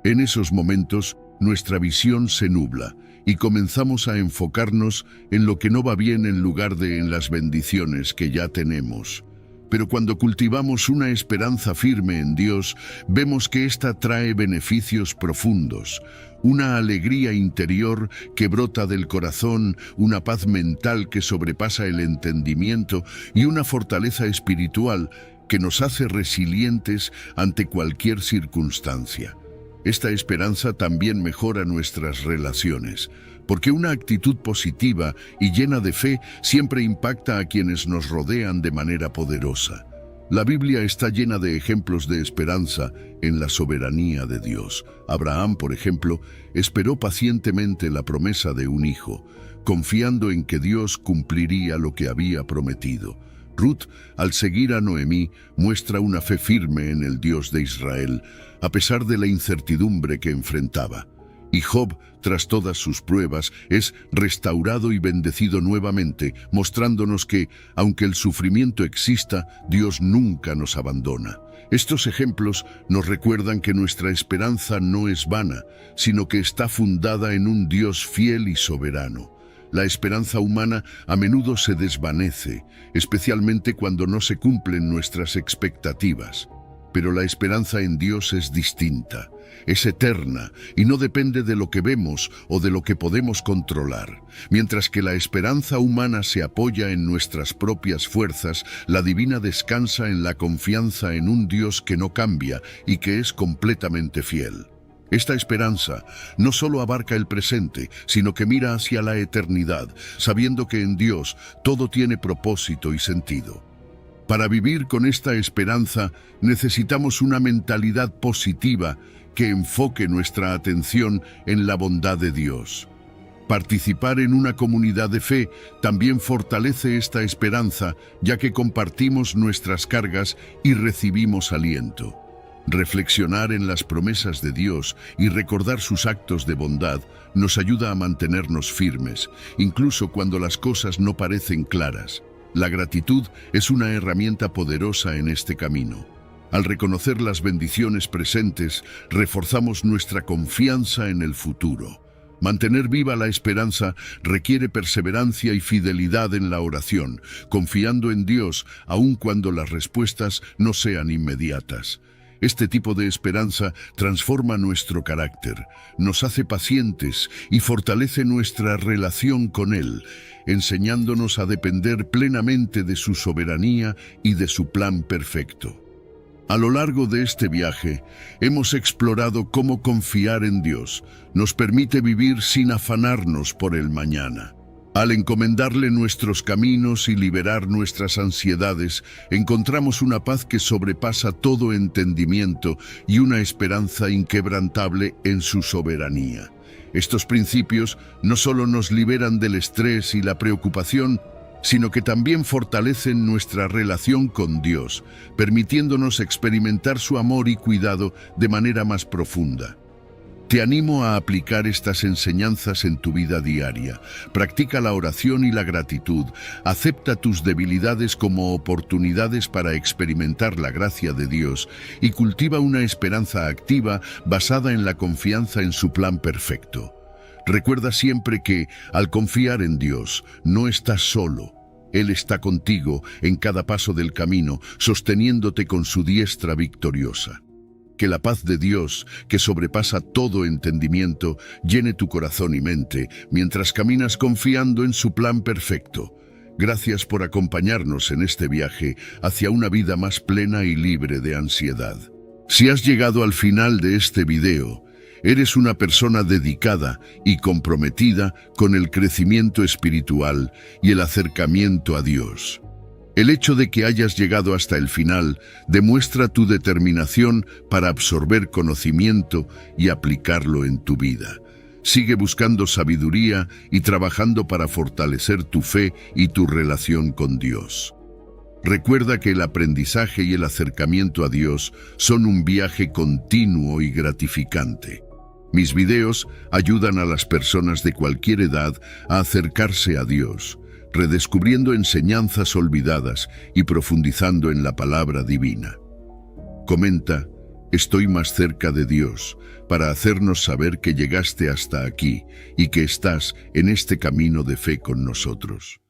En esos momentos, nuestra visión se nubla y comenzamos a enfocarnos en lo que no va bien en lugar de en las bendiciones que ya tenemos. Pero cuando cultivamos una esperanza firme en Dios, vemos que ésta trae beneficios profundos, una alegría interior que brota del corazón, una paz mental que sobrepasa el entendimiento y una fortaleza espiritual que nos hace resilientes ante cualquier circunstancia. Esta esperanza también mejora nuestras relaciones, porque una actitud positiva y llena de fe siempre impacta a quienes nos rodean de manera poderosa. La Biblia está llena de ejemplos de esperanza en la soberanía de Dios. Abraham, por ejemplo, esperó pacientemente la promesa de un hijo, confiando en que Dios cumpliría lo que había prometido. Ruth, al seguir a Noemí, muestra una fe firme en el Dios de Israel, a pesar de la incertidumbre que enfrentaba. Y Job, tras todas sus pruebas, es restaurado y bendecido nuevamente, mostrándonos que, aunque el sufrimiento exista, Dios nunca nos abandona. Estos ejemplos nos recuerdan que nuestra esperanza no es vana, sino que está fundada en un Dios fiel y soberano. La esperanza humana a menudo se desvanece, especialmente cuando no se cumplen nuestras expectativas. Pero la esperanza en Dios es distinta, es eterna y no depende de lo que vemos o de lo que podemos controlar. Mientras que la esperanza humana se apoya en nuestras propias fuerzas, la divina descansa en la confianza en un Dios que no cambia y que es completamente fiel. Esta esperanza no solo abarca el presente, sino que mira hacia la eternidad, sabiendo que en Dios todo tiene propósito y sentido. Para vivir con esta esperanza necesitamos una mentalidad positiva que enfoque nuestra atención en la bondad de Dios. Participar en una comunidad de fe también fortalece esta esperanza, ya que compartimos nuestras cargas y recibimos aliento. Reflexionar en las promesas de Dios y recordar sus actos de bondad nos ayuda a mantenernos firmes, incluso cuando las cosas no parecen claras. La gratitud es una herramienta poderosa en este camino. Al reconocer las bendiciones presentes, reforzamos nuestra confianza en el futuro. Mantener viva la esperanza requiere perseverancia y fidelidad en la oración, confiando en Dios aun cuando las respuestas no sean inmediatas. Este tipo de esperanza transforma nuestro carácter, nos hace pacientes y fortalece nuestra relación con Él, enseñándonos a depender plenamente de su soberanía y de su plan perfecto. A lo largo de este viaje, hemos explorado cómo confiar en Dios nos permite vivir sin afanarnos por el mañana. Al encomendarle nuestros caminos y liberar nuestras ansiedades, encontramos una paz que sobrepasa todo entendimiento y una esperanza inquebrantable en su soberanía. Estos principios no solo nos liberan del estrés y la preocupación, sino que también fortalecen nuestra relación con Dios, permitiéndonos experimentar su amor y cuidado de manera más profunda. Te animo a aplicar estas enseñanzas en tu vida diaria. Practica la oración y la gratitud. Acepta tus debilidades como oportunidades para experimentar la gracia de Dios y cultiva una esperanza activa basada en la confianza en su plan perfecto. Recuerda siempre que, al confiar en Dios, no estás solo. Él está contigo en cada paso del camino, sosteniéndote con su diestra victoriosa. Que la paz de Dios, que sobrepasa todo entendimiento, llene tu corazón y mente mientras caminas confiando en su plan perfecto. Gracias por acompañarnos en este viaje hacia una vida más plena y libre de ansiedad. Si has llegado al final de este video, eres una persona dedicada y comprometida con el crecimiento espiritual y el acercamiento a Dios. El hecho de que hayas llegado hasta el final demuestra tu determinación para absorber conocimiento y aplicarlo en tu vida. Sigue buscando sabiduría y trabajando para fortalecer tu fe y tu relación con Dios. Recuerda que el aprendizaje y el acercamiento a Dios son un viaje continuo y gratificante. Mis videos ayudan a las personas de cualquier edad a acercarse a Dios, redescubriendo enseñanzas olvidadas y profundizando en la palabra divina. Comenta, estoy más cerca de Dios, para hacernos saber que llegaste hasta aquí y que estás en este camino de fe con nosotros.